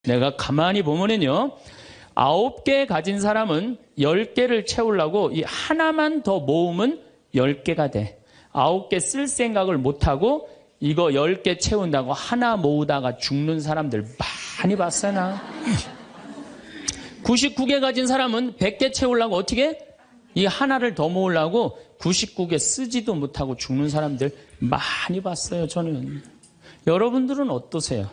내가 가만히 보면은요, 9개 가진 사람은 10개를 채우려고 이 하나만 더 모으면 10개가 돼. 9개 쓸 생각을 못하고 이거 10개 채운다고 하나 모으다가 죽는 사람들 많이 봤어요, 나. 99개 가진 사람은 100개 채우려고 어떻게? 이 하나를 더 모으려고 99개 쓰지도 못하고 죽는 사람들 많이 봤어요, 저는. 여러분들은 어떠세요?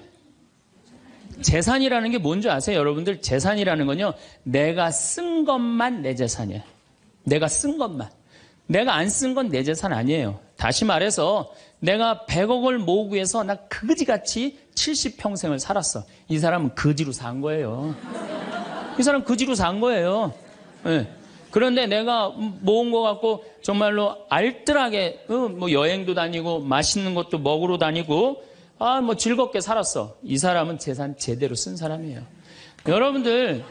재산이라는 게 뭔지 아세요? 여러분들, 재산이라는 건요, 내가 쓴 것만 내 재산이에요. 내가 쓴 것만. 내가 안 쓴 건 내 재산 아니에요. 다시 말해서 내가 100억을 모으기 위해서 나 그지같이 70평생을 살았어. 이 사람은 거지로 산 거예요. 이 사람 거지로 산 거예요. 네. 그런데 내가 모은 거 갖고 정말로 알뜰하게 뭐 여행도 다니고 맛있는 것도 먹으러 다니고 뭐 즐겁게 살았어. 이 사람은 재산 제대로 쓴 사람이에요. 여러분들,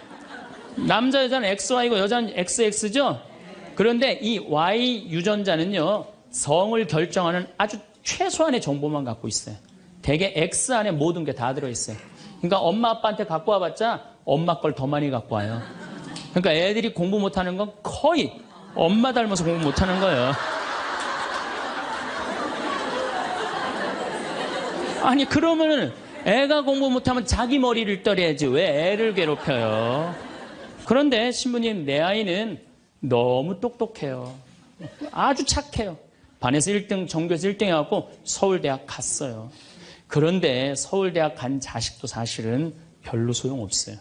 남자 여자는 XY고 여자는 XX죠? 그런데 이 Y 유전자는요, 성을 결정하는 아주 최소한의 정보만 갖고 있어요. 대개 X 안에 모든 게 다 들어있어요. 그러니까 엄마 아빠한테 갖고 와봤자 엄마 걸 더 많이 갖고 와요. 그러니까 애들이 공부 못하는 건 거의 엄마 닮아서 공부 못하는 거예요. 아니, 그러면은 애가 공부 못하면 자기 머리를 떨어야지 왜 애를 괴롭혀요? 그런데 신부님, 내 아이는 너무 똑똑해요. 아주 착해요. 반에서 1등, 전교에서 1등 해갖고 서울대학 갔어요. 그런데 서울대학 간 자식도 사실은 별로 소용없어요.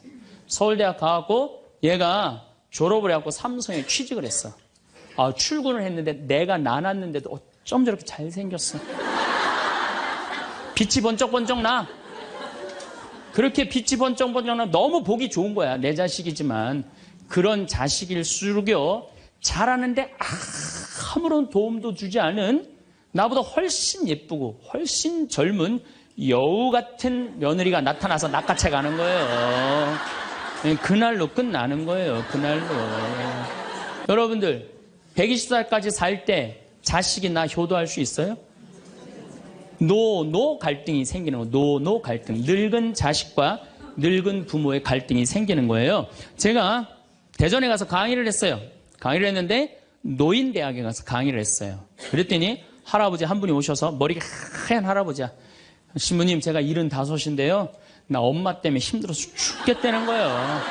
서울대학 가갖고 얘가 졸업을 해갖고 삼성에 취직을 했어. 출근을 했는데 내가 나눴는데도 어쩜 저렇게 잘생겼어. 빛이 번쩍번쩍 나. 그렇게 빛이 번쩍번쩍 나. 너무 보기 좋은 거야. 내 자식이지만. 그런 자식일수록요, 잘하는데 아무런 도움도 주지 않은 나보다 훨씬 예쁘고 훨씬 젊은 여우 같은 며느리가 나타나서 낚아채 가는 거예요. 그날로 끝나는 거예요. 그날로. 여러분들, 120살까지 살 때 자식이 나 효도할 수 있어요? 노 갈등이 생기는 거예요. 노 갈등. 늙은 자식과 늙은 부모의 갈등이 생기는 거예요. 제가 대전에 가서 강의를 했어요. 강의를 했는데 노인대학에 가서 강의를 했어요. 그랬더니 할아버지 한 분이 오셔서, 머리가 하얀 할아버지야. 신부님, 제가 75인데요. 나 엄마 때문에 힘들어서 죽겠다는 거예요.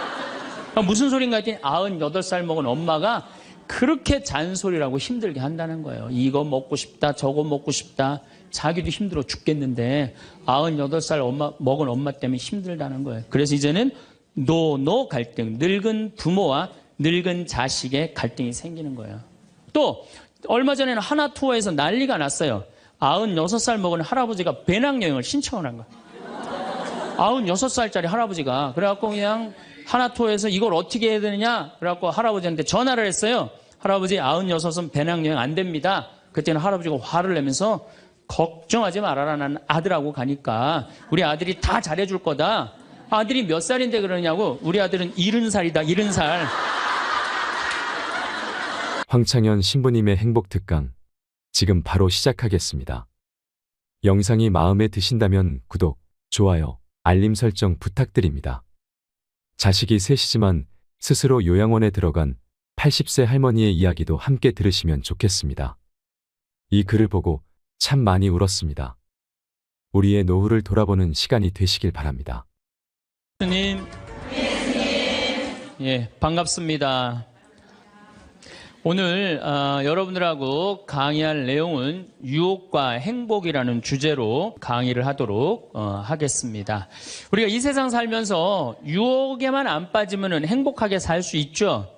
무슨 소린가 했더니 98살 먹은 엄마가 그렇게 잔소리라고 힘들게 한다는 거예요. 이거 먹고 싶다, 저거 먹고 싶다. 자기도 힘들어 죽겠는데 98살 먹은 엄마 때문에 힘들다는 거예요. 그래서 이제는 노 갈등, 늙은 부모와 늙은 자식의 갈등이 생기는 거예요. 또 얼마 전에는 하나 투어에서 난리가 났어요. 96살 먹은 할아버지가 배낭여행을 신청을 한 거예요. 96살짜리 할아버지가. 그래갖고 그냥 하나 투어에서 이걸 어떻게 해야 되느냐, 그래갖고 할아버지한테 전화를 했어요. 할아버지, 96은 배낭여행 안 됩니다. 그때는 할아버지가 화를 내면서, 걱정하지 말아라, 난 아들하고 가니까 우리 아들이 다 잘해줄 거다. 아들이 몇 살인데 그러냐고. 우리 아들은 70살이다, 70살. 황창현 신부님의 행복특강, 지금 바로 시작하겠습니다. 영상이 마음에 드신다면 구독, 좋아요, 알림 설정 부탁드립니다. 자식이 셋이지만 스스로 요양원에 들어간 80세 할머니의 이야기도 함께 들으시면 좋겠습니다. 이 글을 보고 참 많이 울었습니다. 우리의 노후를 돌아보는 시간이 되시길 바랍니다. 스님, 예, 반갑습니다. 오늘 여러분들하고 강의할 내용은 유혹과 행복이라는 주제로 강의를 하도록 하겠습니다. 우리가 이 세상 살면서 유혹에만 안 빠지면 행복하게 살 수 있죠?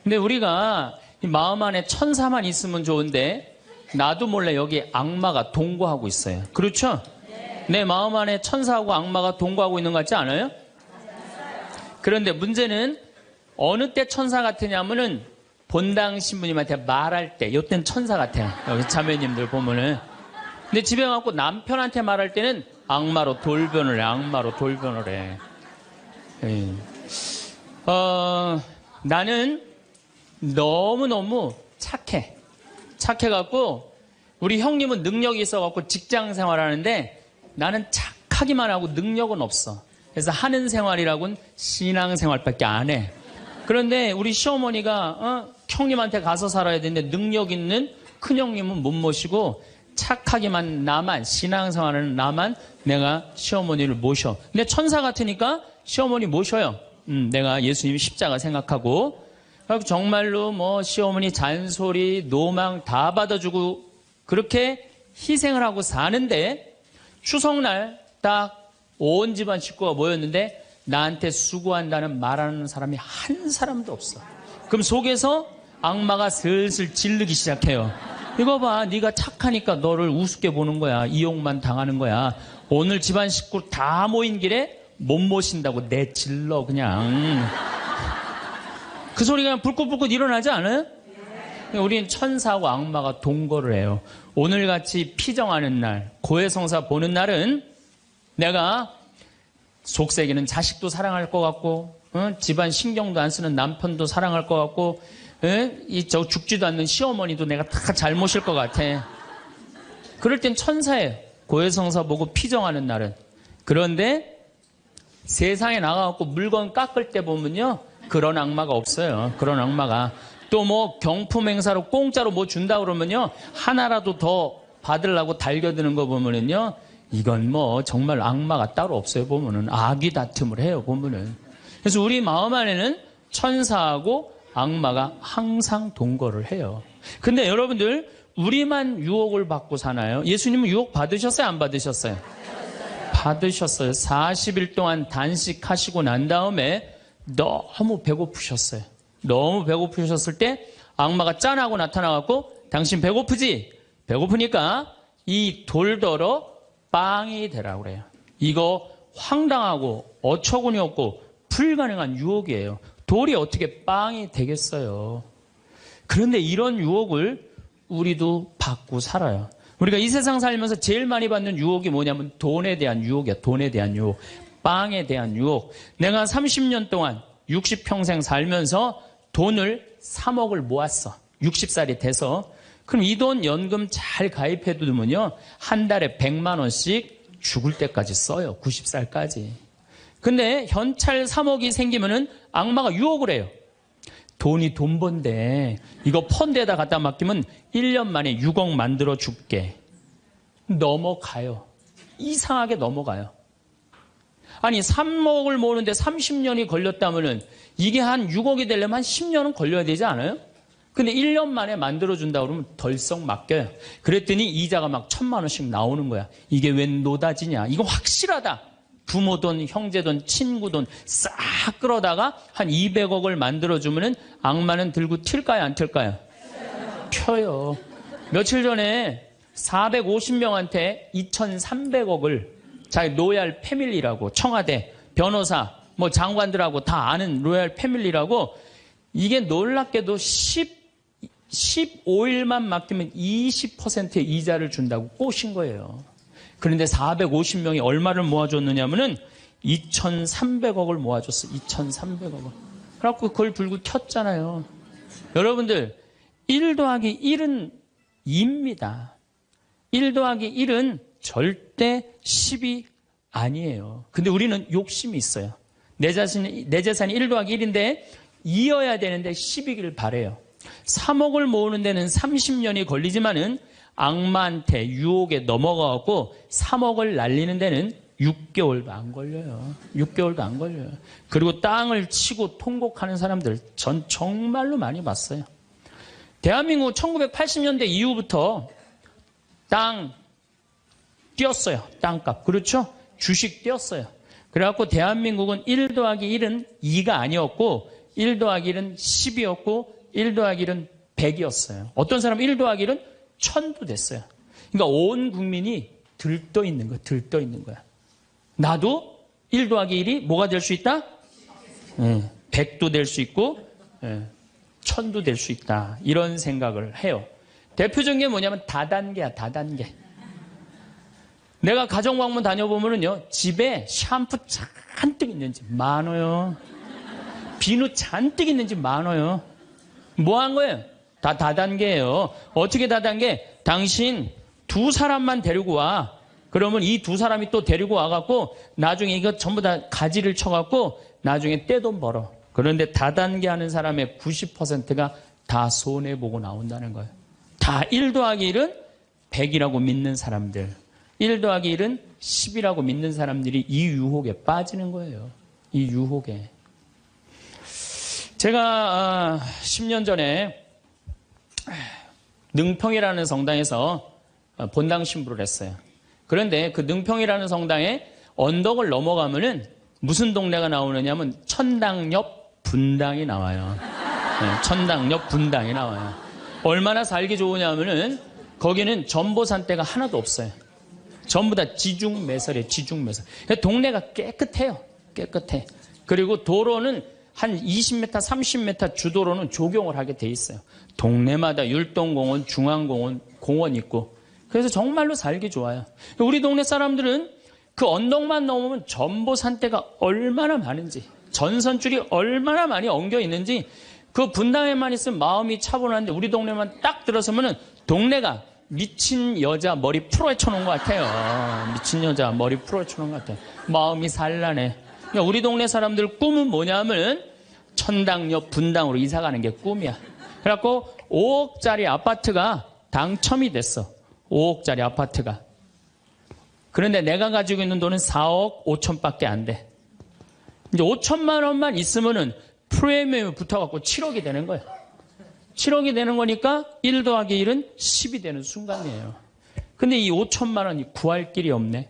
근데 우리가 마음 안에 천사만 있으면 좋은데 나도 몰래 여기 악마가 동거하고 있어요. 그렇죠? 내 마음 안에 천사하고 악마가 동거하고 있는 것 같지 않아요? 그런데 문제는 어느 때 천사 같으냐면은 본당 신부님한테 말할 때, 요땐 천사 같아요. 여기 자매님들 보면은. 근데 집에 와서 남편한테 말할 때는 악마로 돌변을 해, 악마로 돌변을 해. 나는 너무너무 착해. 착해갖고, 우리 형님은 능력이 있어갖고 직장 생활 하는데 나는 착하기만 하고 능력은 없어. 그래서 하는 생활이라고는 신앙생활밖에 안 해. 그런데 우리 시어머니가 형님한테 가서 살아야 되는데 능력 있는 큰형님은 못 모시고 착하기만 나만, 신앙생활은 나만 내가 시어머니를 모셔. 근데 천사 같으니까 시어머니 모셔요. 내가 예수님 십자가 생각하고. 그래서 정말로 뭐 시어머니 잔소리, 노망 다 받아주고 그렇게 희생을 하고 사는데 추석날 딱 온 집안 식구가 모였는데 나한테 수고한다는 말하는 사람이 한 사람도 없어. 그럼 속에서 악마가 슬슬 질르기 시작해요. 이거 봐, 네가 착하니까 너를 우습게 보는 거야. 이용만 당하는 거야. 오늘 집안 식구 다 모인 길에 못 모신다고 내질러 그냥. 그 소리가 불긋불긋 일어나지 않아요? 우리는 천사하고 악마가 동거를 해요. 오늘같이 피정하는 날, 고해성사 보는 날은 내가 속세기는 자식도 사랑할 것 같고, 집안 신경도 안 쓰는 남편도 사랑할 것 같고, 저 죽지도 않는 시어머니도 내가 다 잘 모실 것 같아. 그럴 땐 천사예요. 고해성사 보고 피정하는 날은. 그런데 세상에 나가갖고 물건 깎을 때 보면요, 그런 악마가 없어요. 그런 악마가. 또 뭐 경품 행사로 공짜로 뭐 준다 그러면요, 하나라도 더 받으려고 달겨드는 거 보면은요, 이건 뭐 정말 악마가 따로 없어요. 보면은 악이 다툼을 해요. 보면은. 그래서 우리 마음 안에는 천사하고 악마가 항상 동거를 해요. 근데 여러분들, 우리만 유혹을 받고 사나요? 예수님은 유혹 받으셨어요? 안 받으셨어요? 받으셨어요. 40일 동안 단식하시고 난 다음에 너무 배고프셨어요. 너무 배고프셨을 때 악마가 짠하고 나타나갖고 당신 배고프지? 배고프니까 이 돌더러 빵이 되라고 그래요. 이거 황당하고 어처구니 없고 불가능한 유혹이에요. 돌이 어떻게 빵이 되겠어요. 그런데 이런 유혹을 우리도 받고 살아요. 우리가 이 세상 살면서 제일 많이 받는 유혹이 뭐냐면 돈에 대한 유혹이야. 돈에 대한 유혹, 빵에 대한 유혹. 내가 30년 동안 60평생 살면서 돈을 3억을 모았어. 60살이 돼서. 그럼 이 돈 연금 잘 가입해 두면요, 한 달에 100만 원씩 죽을 때까지 써요. 90살까지. 근데 현찰 3억이 생기면은 악마가 유혹을 해요. 돈이 돈 번데 이거 펀드에다 갖다 맡기면 1년 만에 6억 만들어 줄게. 넘어가요. 이상하게 넘어가요. 아니 3억을 모으는데 30년이 걸렸다면은 이게 한 6억이 되려면 한 10년은 걸려야 되지 않아요? 근데 1년 만에 만들어준다 그러면 덜썩 맡겨요. 그랬더니 이자가 막 1,000만 원씩 나오는 거야. 이게 웬 노다지냐. 이거 확실하다. 부모 돈, 형제 돈, 친구 돈 싹 끌어다가 한 200억을 만들어주면은 악마는 들고 튈까요? 안 튈까요? 펴요. 며칠 전에 450명한테 2,300억을 자기 로얄 패밀리라고, 청와대, 변호사, 뭐 장관들하고 다 아는 로얄 패밀리라고, 이게 놀랍게도 15일만 맡기면 20%의 이자를 준다고 꼬신 거예요. 그런데 450명이 얼마를 모아줬느냐면은 2,300억을 모아줬어. 2,300억을. 그래갖고 그걸 들고 켰잖아요. 여러분들, 1 더하기 1은 2입니다. 1 더하기 1은 절대 10이 아니에요. 근데 우리는 욕심이 있어요. 내 재산이 1 더하기 1인데 2여야 되는데 10이길 바래요. 3억을 모으는 데는 30년이 걸리지만은 악마한테 유혹에 넘어가고 3억을 날리는 데는 6개월도 안 걸려요. 6개월도 안 걸려요. 그리고 땅을 치고 통곡하는 사람들 전 정말로 많이 봤어요. 대한민국 1980년대 이후부터 땅 뛰었어요. 땅값. 그렇죠? 주식 뛰었어요. 그래갖고 대한민국은 1 더하기 1은 2가 아니었고 1 더하기 1은 10이었고 1 더하기 1은 100이었어요. 어떤 사람은 1 더하기 1은 1000도 됐어요. 그러니까 온 국민이 들떠 있는 거야. 들떠 있는 거야. 나도 1 더하기 1이 뭐가 될 수 있다? 100도 될 수 있고 1000도 될 수 있다. 이런 생각을 해요. 대표적인 게 뭐냐면 다단계야. 다단계. 내가 가정방문 다녀보면은요, 집에 샴푸 잔뜩 있는지 많아요. 비누 잔뜩 있는지 많아요. 뭐 한 거예요? 다 다단계예요. 어떻게 다단계? 당신 2 사람만 데리고 와. 그러면 이 두 사람이 또 데리고 와갖고 나중에 이거 전부 다 가지를 쳐갖고 나중에 떼돈 벌어. 그런데 다단계 하는 사람의 90%가 다 손해보고 나온다는 거예요. 다 1 더하기 1은 100이라고 믿는 사람들, 1 더하기 1은 10이라고 믿는 사람들이 이 유혹에 빠지는 거예요. 이 유혹에. 제가 10년 전에 능평이라는 성당에서 본당 신부를 했어요. 그런데 그 능평이라는 성당에 언덕을 넘어가면은 무슨 동네가 나오느냐면 천당역 분당이 나와요. 네, 천당역 분당이 나와요. 얼마나 살기 좋으냐면은 거기는 전보산대가 하나도 없어요. 전부 다 지중매설이에요. 지중매설. 동네가 깨끗해요. 깨끗해. 그리고 도로는 한 20m, 30m 주도로는 조경을 하게 돼 있어요. 동네마다 율동공원, 중앙공원, 공원 있고. 그래서 정말로 살기 좋아요. 우리 동네 사람들은 그 언덕만 넘으면 전보산대가 얼마나 많은지, 전선줄이 얼마나 많이 엉겨 있는지, 그 분당에만 있으면 마음이 차분한데 우리 동네만 딱 들어서면은 동네가 미친 여자 머리 풀어헤쳐 놓은 것 같아요. 미친 여자 머리 풀어헤쳐 놓은 것 같아요. 마음이 산란해. 그러니까 우리 동네 사람들 꿈은 뭐냐면 천당역 분당으로 이사 가는 게 꿈이야. 그래갖고 5억짜리 아파트가 당첨이 됐어. 5억짜리 아파트가. 그런데 내가 가지고 있는 돈은 4억 5천밖에 안 돼. 이제 5천만 원만 있으면은 프리미엄이 붙어갖고 7억이 되는 거예요. 7억이 되는 거니까 1 더하기 1은 10이 되는 순간이에요. 근데 이 5천만 원이 구할 길이 없네.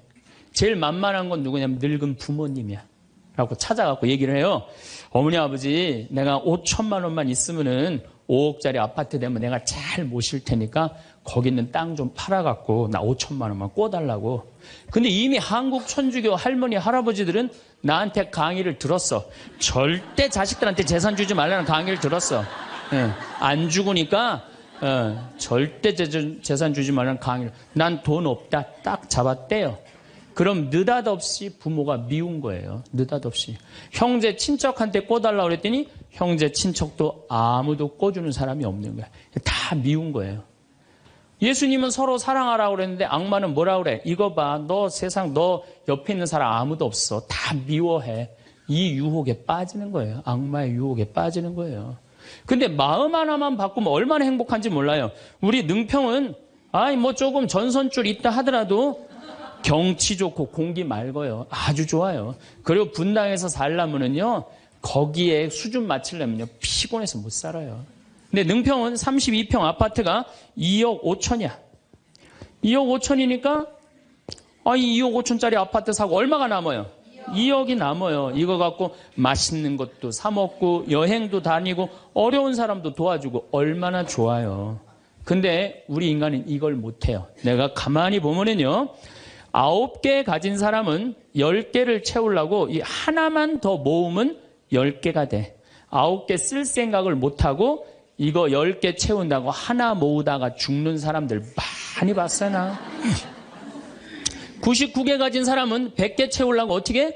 제일 만만한 건 누구냐면 늙은 부모님이야. 라고 찾아갖고 얘기를 해요. 어머니 아버지 내가 5천만 원만 있으면은 5억짜리 아파트 되면 내가 잘 모실 테니까 거기 있는 땅 좀 팔아갖고 나 5천만 원만 꿔달라고. 근데 이미 한국 천주교 할머니 할아버지들은 나한테 강의를 들었어. 절대 자식들한테 재산 주지 말라는 강의를 들었어. 예, 안 죽으니까 절대 재산 주지 말라는 강의를. 난 돈 없다 딱 잡았대요. 그럼 느닷없이 부모가 미운 거예요. 느닷없이. 형제 친척한테 꿔달라고 그랬더니 형제 친척도 아무도 꿔주는 사람이 없는 거야. 다 미운 거예요. 예수님은 서로 사랑하라고 그랬는데 악마는 뭐라 그래? 이거 봐. 너 세상 너 옆에 있는 사람 아무도 없어. 다 미워해. 이 유혹에 빠지는 거예요. 악마의 유혹에 빠지는 거예요. 근데 마음 하나만 바꾸면 얼마나 행복한지 몰라요. 우리 능평은 뭐 조금 전선줄 있다 하더라도 경치 좋고 공기 맑아요. 아주 좋아요. 그리고 분당에서 살려면은요, 거기에 수준 맞추려면요, 피곤해서 못 살아요. 근데 능평은 32평 아파트가 2억 5천이야. 2억 5천이니까, 이 2억 5천짜리 아파트 사고 얼마가 남아요? 2억이 남아요. 이거 갖고 맛있는 것도 사 먹고, 여행도 다니고, 어려운 사람도 도와주고, 얼마나 좋아요. 근데 우리 인간은 이걸 못해요. 내가 가만히 보면은요, 9개 가진 사람은 10개를 채우려고 이 하나만 더 모으면 10개가 돼. 9개 쓸 생각을 못하고 이거 10개 채운다고 하나 모으다가 죽는 사람들 많이 봤어요, 나. 99개 가진 사람은 100개 채우려고 어떻게?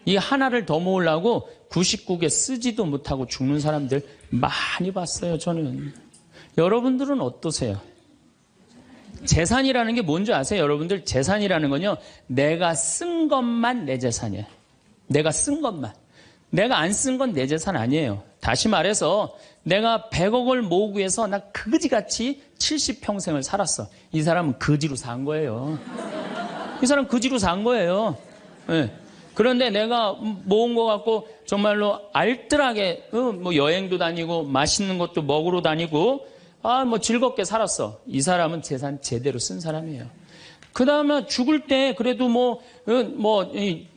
이 하나를 더 모으려고 99개 쓰지도 못하고 죽는 사람들 많이 봤어요, 저는. 여러분들은 어떠세요? 재산이라는 게 뭔지 아세요? 여러분들 재산이라는 건요, 내가 쓴 것만 내 재산이에요. 내가 쓴 것만. 내가 안 쓴 건 내 재산 아니에요. 다시 말해서 내가 100억을 모으기 위해서 나 그지같이 70평생을 살았어. 이 사람은 거지로 산 거예요. 이 사람 거지로 산 거예요. 네. 그런데 내가 모은 거 갖고 정말로 알뜰하게 뭐 여행도 다니고 맛있는 것도 먹으러 다니고 뭐 즐겁게 살았어. 이 사람은 재산 제대로 쓴 사람이에요. 그 다음에 죽을 때 그래도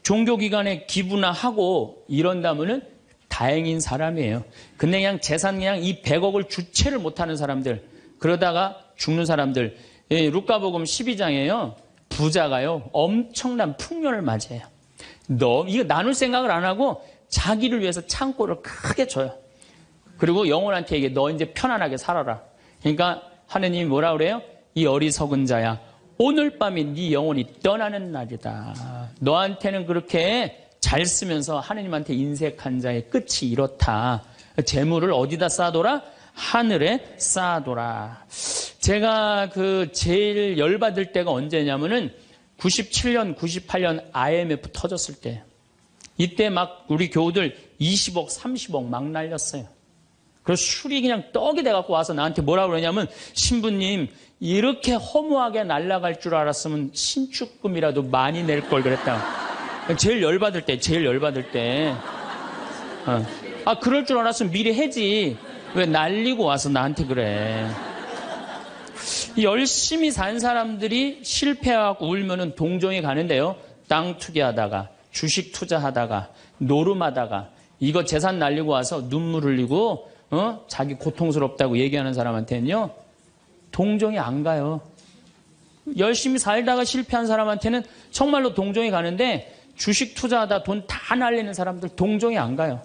종교기관에 기부나 하고 이런다면은 다행인 사람이에요. 근데 그냥 재산 그냥 이 100억을 주체를 못하는 사람들, 그러다가 죽는 사람들. 루카복음 12장에요. 부자가요, 엄청난 풍년을 맞이해요. 이거 나눌 생각을 안 하고 자기를 위해서 창고를 크게 줘요. 그리고 영혼한테 얘기해. 너 이제 편안하게 살아라. 그러니까 하느님이 뭐라 그래요? 이 어리석은 자야, 오늘 밤이 네 영혼이 떠나는 날이다. 너한테는 그렇게 잘 쓰면서 하느님한테 인색한 자의 끝이 이렇다. 재물을 어디다 쌓아둬라? 하늘에 쌓아둬라. 제가 제일 열받을 때가 언제냐면은 97년, 98년 IMF 터졌을 때 이때 막 우리 교우들 20억, 30억 막 날렸어요. 그래서 술이 그냥 떡이 돼갖고 와서 나한테 뭐라 그러냐면 신부님 이렇게 허무하게 날아갈 줄 알았으면 신축금이라도 많이 낼 걸 그랬다. 제일 열받을 때. 그럴 줄 알았으면 미리 해지. 왜 날리고 와서 나한테 그래. 열심히 산 사람들이 실패하고 울면은 동정이 가는데요. 땅 투기하다가, 주식 투자하다가, 노름하다가, 이거 재산 날리고 와서 눈물 흘리고, 자기 고통스럽다고 얘기하는 사람한테는요, 동정이 안 가요. 열심히 살다가 실패한 사람한테는 정말로 동정이 가는데, 주식 투자하다 돈 다 날리는 사람들 동정이 안 가요.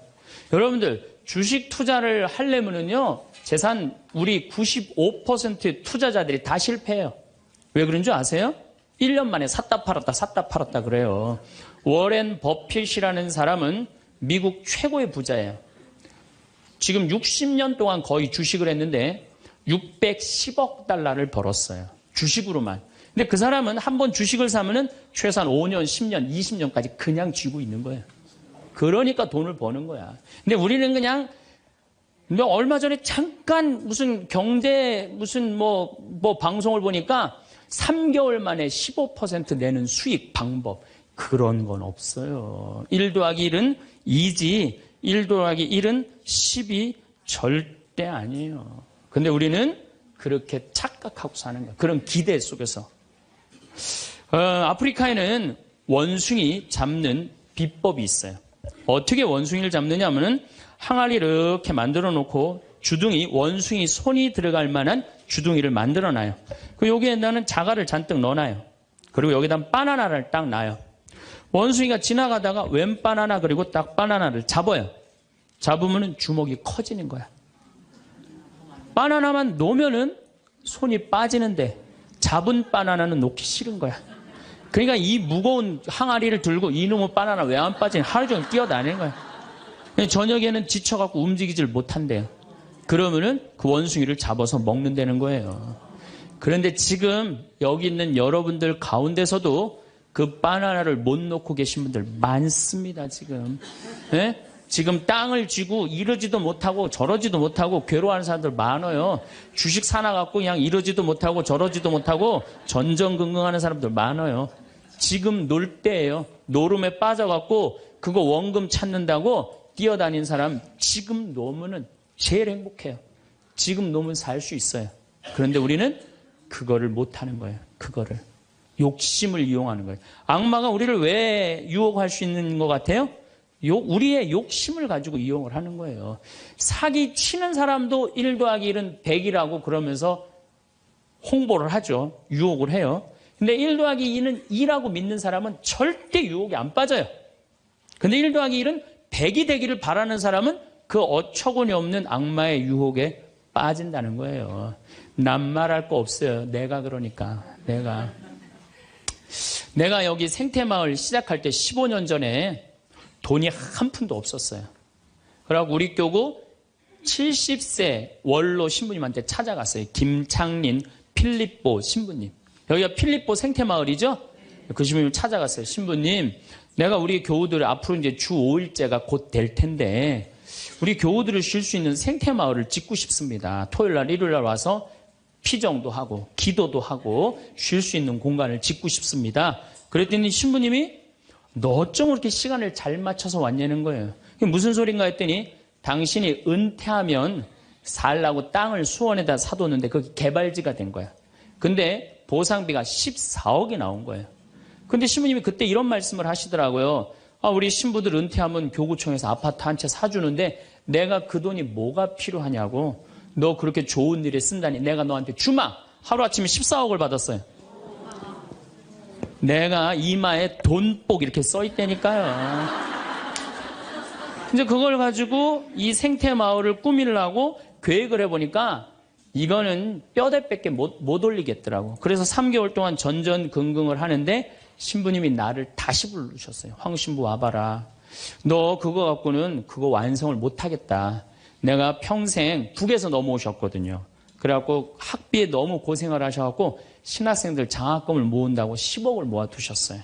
여러분들, 주식 투자를 하려면은요, 재산 우리 95% 투자자들이 다 실패해요. 왜 그런 줄 아세요? 1년 만에 샀다 팔았다 그래요. 워렌 버핏이라는 사람은 미국 최고의 부자예요. 지금 60년 동안 거의 주식을 했는데 610억 달러를 벌었어요. 주식으로만. 근데 그 사람은 한번 주식을 사면은 최소한 5년, 10년, 20년까지 그냥 쥐고 있는 거예요. 그러니까 돈을 버는 거야. 근데 우리는 그냥 얼마 전에 잠깐 무슨 경제 뭐 방송을 보니까 3개월 만에 15% 내는 수익 방법 그런 건 없어요. 1 더하기 1은 2지 1 더하기 1은 10이 절대 아니에요. 근데 우리는 그렇게 착각하고 사는 거예요. 그런 기대 속에서. 아프리카에는 원숭이 잡는 비법이 있어요. 어떻게 원숭이를 잡느냐면은 항아리 이렇게 만들어 놓고 주둥이, 원숭이 손이 들어갈 만한 주둥이를 만들어 놔요. 그리고 여기에다는 자갈을 잔뜩 넣어 놔요. 그리고 여기다 바나나를 딱 놔요. 원숭이가 지나가다가 웬 바나나 그리고 딱 바나나를 잡아요. 잡으면은 주먹이 커지는 거야. 바나나만 놓으면은 손이 빠지는데 잡은 바나나는 놓기 싫은 거야. 그러니까 이 무거운 항아리를 들고 이놈의 바나나 왜 안 빠지냐 하루 종일 뛰어다니는 거야. 저녁에는 지쳐갖고 움직이질 못한대요. 그러면은 그 원숭이를 잡아서 먹는다는 거예요. 그런데 지금 여기 있는 여러분들 가운데서도 그 바나나를 못 놓고 계신 분들 많습니다, 지금. 네? 지금 땅을 쥐고 이러지도 못하고 저러지도 못하고 괴로워하는 사람들 많아요. 주식 사놔갖고 그냥 이러지도 못하고 저러지도 못하고 전전긍긍하는 사람들 많아요. 지금 놀 때예요. 노름에 빠져갖고 그거 원금 찾는다고 뛰어다니는 사람 지금 놓으면은 제일 행복해요. 지금 놓으면 살 수 있어요. 그런데 우리는 그거를 못하는 거예요. 그거를. 욕심을 이용하는 거예요. 악마가 우리를 왜 유혹할 수 있는 것 같아요? 우리의 욕심을 가지고 이용을 하는 거예요. 사기 치는 사람도 1 더하기 1은 100이라고 그러면서 홍보를 하죠. 유혹을 해요. 근데 1 더하기 2는 2라고 믿는 사람은 절대 유혹이 안 빠져요. 근데 1 더하기 1은 100이 되기를 바라는 사람은 그 어처구니 없는 악마의 유혹에 빠진다는 거예요. 난 말할 거 없어요. 내가 그러니까. 내가 여기 생태마을 시작할 때 15년 전에 돈이 한 푼도 없었어요. 그래갖고 우리 교구 70세 원로 신부님한테 찾아갔어요. 김창린 필립보 신부님. 여기가 필립보 생태마을이죠? 그 신부님 찾아갔어요. 신부님, 내가 우리 교우들 앞으로 이제 주 5일째가 곧 될 텐데 우리 교우들을 쉴 수 있는 생태마을을 짓고 싶습니다. 토요일날, 일요일날 와서 피정도 하고 기도도 하고 쉴 수 있는 공간을 짓고 싶습니다. 그랬더니 신부님이 너 어쩜 그렇게 시간을 잘 맞춰서 왔냐는 거예요. 그게 무슨 소린가 했더니 당신이 은퇴하면 살라고 땅을 수원에다 사뒀는데 그게 개발지가 된 거야. 근데 보상비가 14억이 나온 거예요. 근데 신부님이 그때 이런 말씀을 하시더라고요. 우리 신부들 은퇴하면 교구청에서 아파트 한 채 사주는데 내가 그 돈이 뭐가 필요하냐고. 너 그렇게 좋은 일에 쓴다니 내가 너한테 주마. 하루아침에 14억을 받았어요. 내가 이마에 돈복 이렇게 써있다니까요. 이제 그걸 가지고 이 생태마을을 꾸미려고 계획을 해보니까 이거는 뼈대밖에 못 올리겠더라고. 그래서 3개월 동안 전전긍긍을 하는데 신부님이 나를 다시 부르셨어요. 황 신부 와봐라. 너 그거 갖고는 그거 완성을 못하겠다. 내가 평생 북에서 넘어오셨거든요. 그래갖고 학비에 너무 고생을 하셔갖고 신학생들 장학금을 모은다고 10억을 모아두셨어요.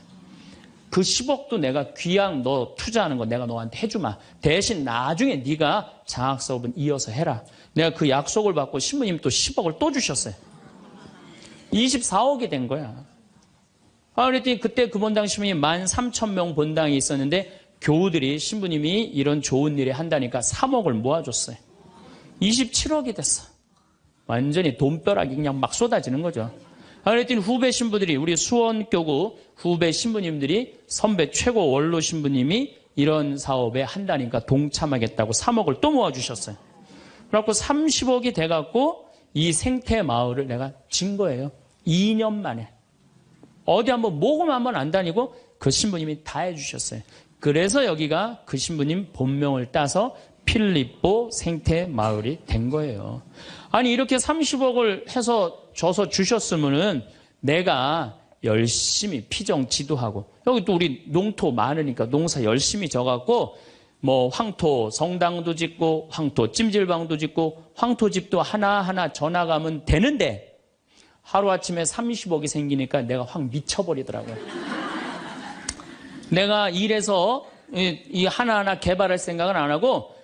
그 10억도 내가 귀양 너 투자하는 거 내가 너한테 해주마. 대신 나중에 네가 장학 사업은 이어서 해라. 내가 그 약속을 받고 신부님 또 10억을 또 주셨어요. 24억이 된 거야. 그랬더니 그때 그 본당 신부님 13,000명 본당이 있었는데 교우들이 신부님이 이런 좋은 일에 한다니까 3억을 모아줬어요. 27억이 됐어. 완전히 돈벼락이 그냥 막 쏟아지는 거죠. 그랬더니 후배 신부들이 우리 수원교구 후배 신부님들이 선배 최고 원로 신부님이 이런 사업에 한다니까 동참하겠다고 3억을 또 모아주셨어요. 그래갖고 30억이 돼갖고 이 생태 마을을 내가 진 거예요. 2년 만에. 어디 한번 모금 한번 안 다니고 그 신부님이 다 해주셨어요. 그래서 여기가 그 신부님 본명을 따서 필립보 생태 마을이 된 거예요. 아니 이렇게 30억을 해서 줘서 주셨으면은 내가 열심히 피정 지도하고 여기 또 우리 농토 많으니까 농사 열심히 져갖고 뭐 황토 성당도 짓고 황토 찜질방도 짓고 황토집도 하나하나 져나가면 되는데 하루아침에 30억이 생기니까 내가 확 미쳐버리더라고요. 내가 이래서 이 하나하나 개발할 생각은 안 하고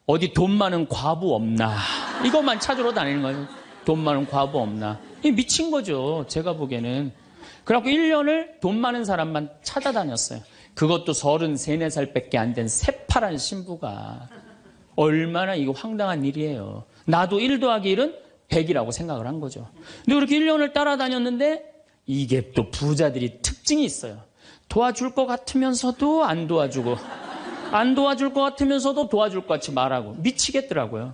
어디 돈 많은 과부 없나 이것만 찾으러 다니는 거예요. 돈 많은 과부 없나. 미친 거죠. 제가 보기에는. 그래갖고 1년을 돈 많은 사람만 찾아다녔어요. 그것도 33, 4살밖에 안 된 새파란 신부가. 얼마나 이거 황당한 일이에요. 나도 1 더하기 1은 100이라고 생각을 한 거죠. 근데 그렇게 1년을 따라다녔는데 이게 또 부자들이 특징이 있어요. 도와줄 것 같으면서도 안 도와주고 안 도와줄 것 같으면서도 도와줄 것 같이 말하고 미치겠더라고요.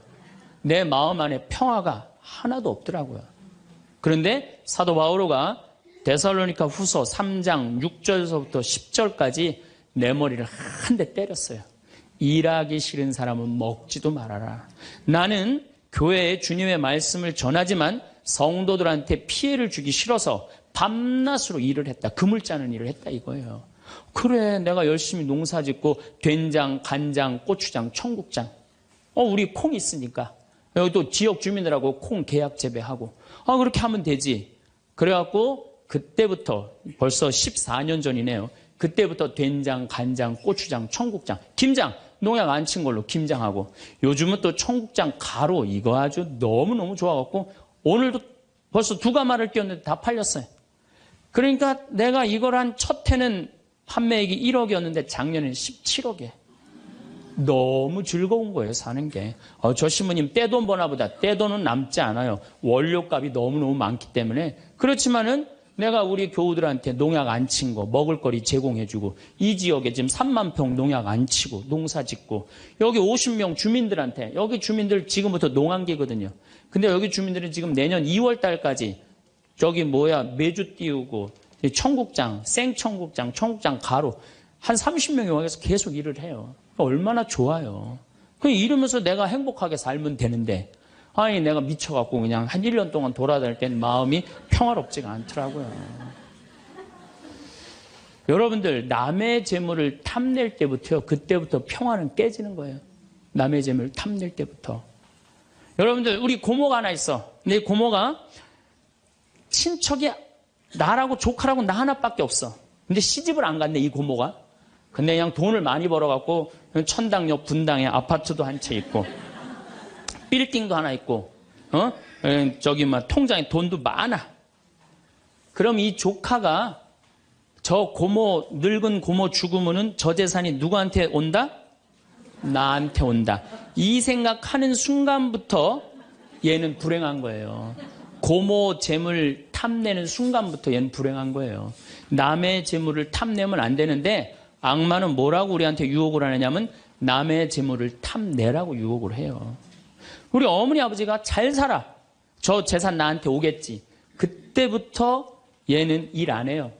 내 마음 안에 평화가 하나도 없더라고요. 그런데 사도 바오로가 데살로니가 후서 3장 6절서부터 10절까지 내 머리를 한 대 때렸어요. 일하기 싫은 사람은 먹지도 말아라. 나는 교회에 주님의 말씀을 전하지만 성도들한테 피해를 주기 싫어서 밤낮으로 일을 했다. 금을 짜는 일을 했다 이거예요. 그래 내가 열심히 농사 짓고 된장, 간장, 고추장, 청국장 우리 콩 있으니까 여기 또 지역 주민들하고 콩 계약 재배하고 그렇게 하면 되지. 그래갖고 그때부터 벌써 14년 전이네요. 그때부터 된장, 간장, 고추장, 청국장, 김장 농약 안 친 걸로 김장하고 요즘은 또 청국장 가루 이거 아주 너무너무 좋아갖고 오늘도 벌써 2가마를 띄웠는데 다 팔렸어요. 그러니까 내가 이걸 한 첫 해는 판매액이 1억이었는데 작년에는 17억에 너무 즐거운 거예요 사는 게. 저 신부님 떼돈 버나 보다. 떼돈은 남지 않아요. 원료값이 너무너무 많기 때문에. 그렇지만은 내가 우리 교우들한테 농약 안 친 거 먹을거리 제공해주고 이 지역에 지금 3만 평 농약 안 치고 농사 짓고 여기 50명 주민들한테 여기 주민들 지금부터 농한기거든요. 근데 여기 주민들은 지금 내년 2월 달까지 저기 메주 띄우고 청국장, 생청국장, 청국장 가루 한 30명이 와서 계속 일을 해요. 얼마나 좋아요. 이러면서 내가 행복하게 살면 되는데 아니 내가 미쳐갖고 그냥 한 1년 동안 돌아다닐 땐 마음이 평화롭지가 않더라고요. 여러분들 남의 재물을 탐낼 때부터요. 그때부터 평화는 깨지는 거예요. 남의 재물을 탐낼 때부터. 여러분들 우리 고모가 하나 있어. 근데 이 고모가 친척이 나라고 조카라고 나 하나밖에 없어. 근데 시집을 안 갔네 이 고모가. 근데 그냥 돈을 많이 벌어갖고 천당역 분당에 아파트도 한 채 있고 빌딩도 하나 있고 저기 통장에 돈도 많아. 그럼 이 조카가 저 고모 늙은 고모 죽으면은 저 재산이 누구한테 온다? 나한테 온다. 이 생각하는 순간부터 얘는 불행한 거예요. 고모 재물 탐내는 순간부터 얘는 불행한 거예요. 남의 재물을 탐내면 안 되는데 악마는 뭐라고 우리한테 유혹을 하느냐면 남의 재물을 탐내라고 유혹을 해요. 우리 어머니 아버지가 잘 살아. 저 재산 나한테 오겠지. 그때부터 얘는 일 안 해요.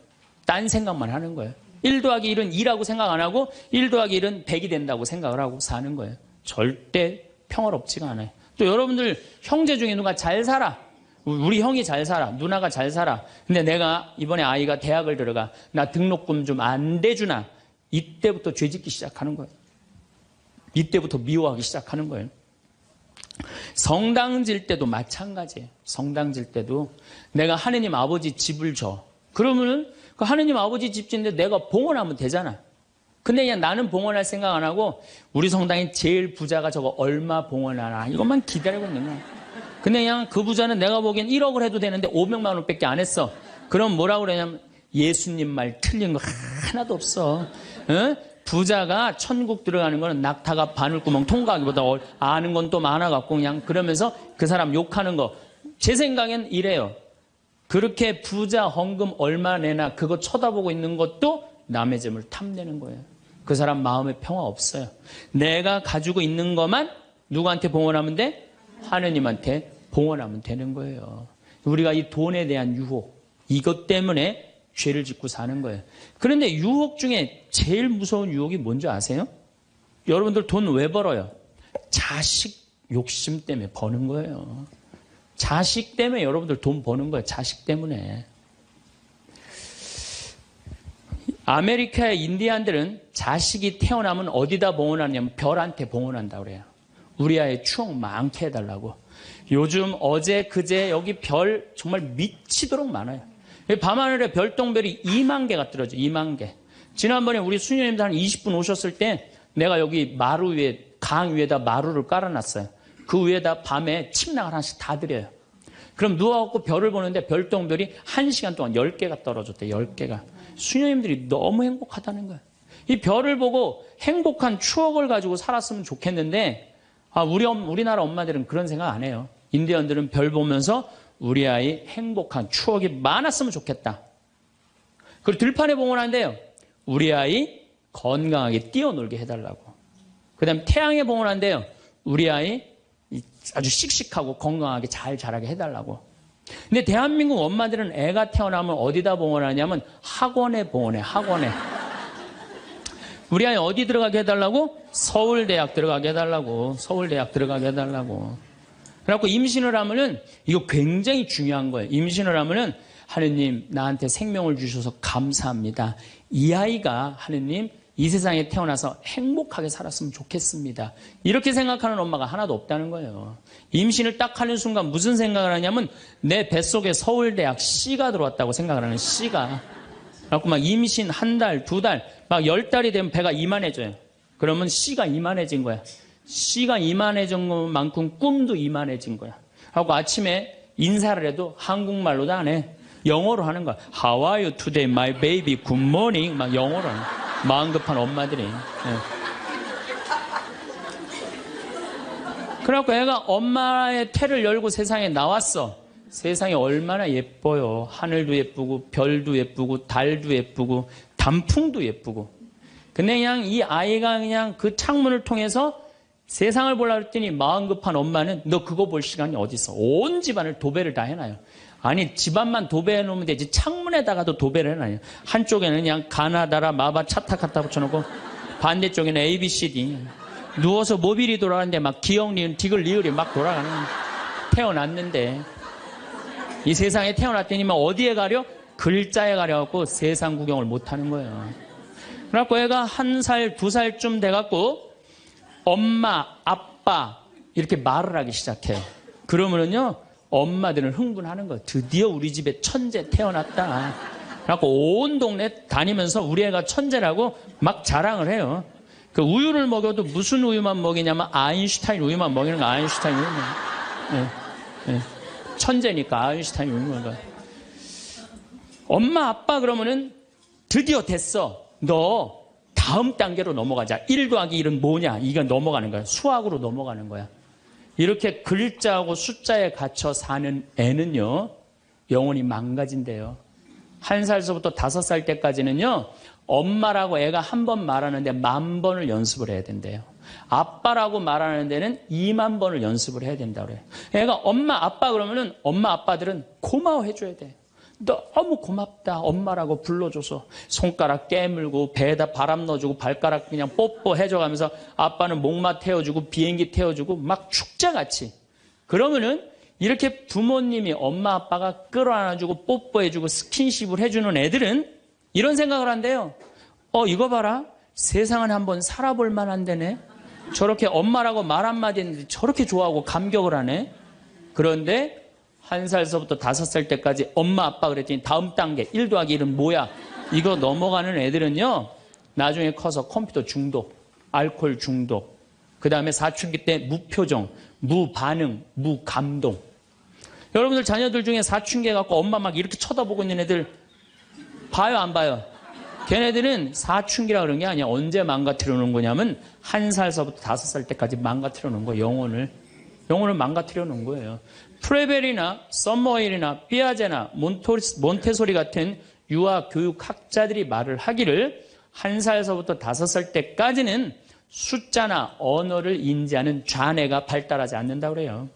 딴 생각만 하는 거예요. 1 더하기 1은 2라고 생각 안 하고 1 더하기 1은 100이 된다고 생각을 하고 사는 거예요. 절대 평화롭지가 않아요. 또 여러분들 형제 중에 누가 잘 살아. 우리 형이 잘 살아. 누나가 잘 살아. 근데 내가 이번에 아이가 대학을 들어가. 나 등록금 좀 안 대주나. 이때부터 죄짓기 시작하는 거예요. 이때부터 미워하기 시작하는 거예요. 성당 질 때도 마찬가지예요. 성당 질 때도 내가 하느님 아버지 집을 줘. 그러면은 그 하느님 아버지 집 짓는데 내가 봉헌하면 되잖아. 근데 그냥 나는 봉헌할 생각 안 하고 우리 성당의 제일 부자가 저거 얼마 봉헌하나 이것만 기다리고 있는 거야. 근데 그냥 그 부자는 내가 보기엔 1억을 해도 되는데 500만 원밖에 안 했어. 그럼 뭐라고 그러냐면 예수님 말 틀린 거 하나도 없어. 어? 부자가 천국 들어가는 거는 낙타가 바늘구멍 통과하기보다 아는 건 또 많아갖고 그냥 그러면서 그 사람 욕하는 거. 제 생각엔 이래요. 그렇게 부자 헌금 얼마 내나 그거 쳐다보고 있는 것도 남의 재물 탐내는 거예요. 그 사람 마음에 평화 없어요. 내가 가지고 있는 것만 누구한테 봉헌하면 돼? 하느님한테 봉헌하면 되는 거예요. 우리가 이 돈에 대한 유혹, 이것 때문에 죄를 짓고 사는 거예요. 그런데 유혹 중에 제일 무서운 유혹이 뭔지 아세요? 여러분들 돈 왜 벌어요? 자식 욕심 때문에 버는 거예요. 자식 때문에 여러분들 돈 버는 거예요. 자식 때문에. 아메리카의 인디안들은 자식이 태어나면 어디다 봉헌하냐면 별한테 봉헌한다고 그래요. 우리 아이 추억 많게 해달라고. 요즘 어제 그제 여기 별 정말 미치도록 많아요. 밤하늘에 별똥별이 2만 개가 떨어져. 2만 개. 지난번에 우리 수녀님들 한 20분 오셨을 때 내가 여기 마루 위에 강 위에다 마루를 깔아놨어요. 그 위에다 밤에 침낭을 하나씩 다 드려요. 그럼 누워갖고 별을 보는데 별똥별이 1시간 동안 10개가 떨어졌대. 10개가. 수녀님들이 너무 행복하다는 거예요. 이 별을 보고 행복한 추억을 가지고 살았으면 좋겠는데 우리나라 엄마들은 그런 생각 안 해요. 인디언들은 별 보면서 우리 아이 행복한 추억이 많았으면 좋겠다. 그리고 들판에 봉헌한대요. 우리 아이 건강하게 뛰어놀게 해달라고. 그 다음에 태양에 봉헌한대요. 우리 아이 아주 씩씩하고 건강하게 잘 자라게 해달라고. 근데 대한민국 엄마들은 애가 태어나면 어디다 봉헌하냐면 학원에 봉헌해. 학원에. 우리 아이 어디 들어가게 해달라고? 서울대학 들어가게 해달라고. 서울대학 들어가게 해달라고. 그래갖고 임신을 하면은 이거 굉장히 중요한 거예요. 임신을 하면은 하느님 나한테 생명을 주셔서 감사합니다. 이 아이가 하느님 이 세상에 태어나서 행복하게 살았으면 좋겠습니다. 이렇게 생각하는 엄마가 하나도 없다는 거예요. 임신을 딱 하는 순간 무슨 생각을 하냐면 내 뱃속에 서울대학 C가 들어왔다고 생각을 하는 C가. 그래갖고 막 임신 한 달, 두 달, 막 10달이 되면 배가 이만해져요. 그러면 C가 이만해진 거야. C가 이만해진 것만큼 꿈도 이만해진 거야. 하고 아침에 인사를 해도 한국말로도 안 해. 영어로 하는 거야. How are you today, my baby? Good morning. 막 영어로 하는 거야. 마음 급한 엄마들이. 네. 그래갖고 애가 엄마의 태를 열고 세상에 나왔어. 세상이 얼마나 예뻐요. 하늘도 예쁘고 별도 예쁘고 달도 예쁘고 단풍도 예쁘고. 근데 그냥 이 아이가 그냥 그 창문을 통해서 세상을 보려고 했더니 마음 급한 엄마는 너 그거 볼 시간이 어디 있어. 온 집안을 도배를 다 해놔요. 아니 집안만 도배해 놓으면 되지 창문에다가도 도배를 해놔요. 한쪽에는 그냥 가나다라 마바 차타 갖다 붙여놓고 반대쪽에는 ABCD. 누워서 모빌이 돌아가는데 막 기억 니은 디귿 리을이 막 돌아가는. 태어났는데 이 세상에 태어났더니만 어디에 가려? 글자에 가려갖고 세상 구경을 못하는 거예요. 그래갖고 애가 1살, 2살쯤 돼갖고 엄마, 아빠 이렇게 말을 하기 시작해요. 그러면은요 엄마들은 흥분하는 거예요. 드디어 우리 집에 천재 태어났다. 그래갖고 온 동네 다니면서 우리 애가 천재라고 막 자랑을 해요. 그 우유를 먹여도 무슨 우유만 먹이냐면 아인슈타인 우유만 먹이는 거야. 아인슈타인 우유만. 네, 네. 천재니까 아인슈타인 우유만 먹어. 엄마 아빠 그러면은 드디어 됐어. 너 다음 단계로 넘어가자. 1 더하기 1은 뭐냐? 이거 넘어가는 거야. 수학으로 넘어가는 거야. 이렇게 글자하고 숫자에 갇혀 사는 애는요, 영혼이 망가진대요. 1살서부터 5살 때까지는요, 엄마라고 애가 한 번 말하는데 10,000번을 연습을 해야 된대요. 아빠라고 말하는 데는 20,000번을 연습을 해야 된다고 그래요. 애가 엄마, 아빠 그러면은 엄마, 아빠들은 고마워해줘야 돼. 너무 고맙다. 엄마라고 불러줘서 손가락 깨물고 배에다 바람 넣어주고 발가락 그냥 뽀뽀해줘가면서 아빠는 목마 태워주고 비행기 태워주고 막 축제같이. 그러면은 이렇게 부모님이 엄마 아빠가 끌어안아주고 뽀뽀해주고 스킨십을 해주는 애들은 이런 생각을 한대요. 이거 봐라. 세상은 한번 살아볼 만한 데네. 저렇게 엄마라고 말 한마디 했는데 저렇게 좋아하고 감격을 하네. 그런데 1살서부터 5살 때까지 엄마 아빠 그랬더니 다음 단계 1 더하기 1은 뭐야? 이거 넘어가는 애들은요. 나중에 커서 컴퓨터 중독, 알코올 중독, 그 다음에 사춘기 때 무표정, 무반응, 무감동. 여러분들 자녀들 중에 사춘기 해갖고 엄마 막 이렇게 쳐다보고 있는 애들 봐요 안 봐요? 걔네들은 사춘기라 그런 게 아니야. 언제 망가뜨려 놓은 거냐면 1살서부터 5살 때까지 망가뜨려 놓은 거예요. 영혼을 망가뜨려 놓은 거예요. 프레벨이나 썸머힐이나 삐아제나 몬테소리 같은 유아 교육학자들이 말을 하기를 1살서부터 5살 때까지는 숫자나 언어를 인지하는 좌뇌가 발달하지 않는다고 그래요.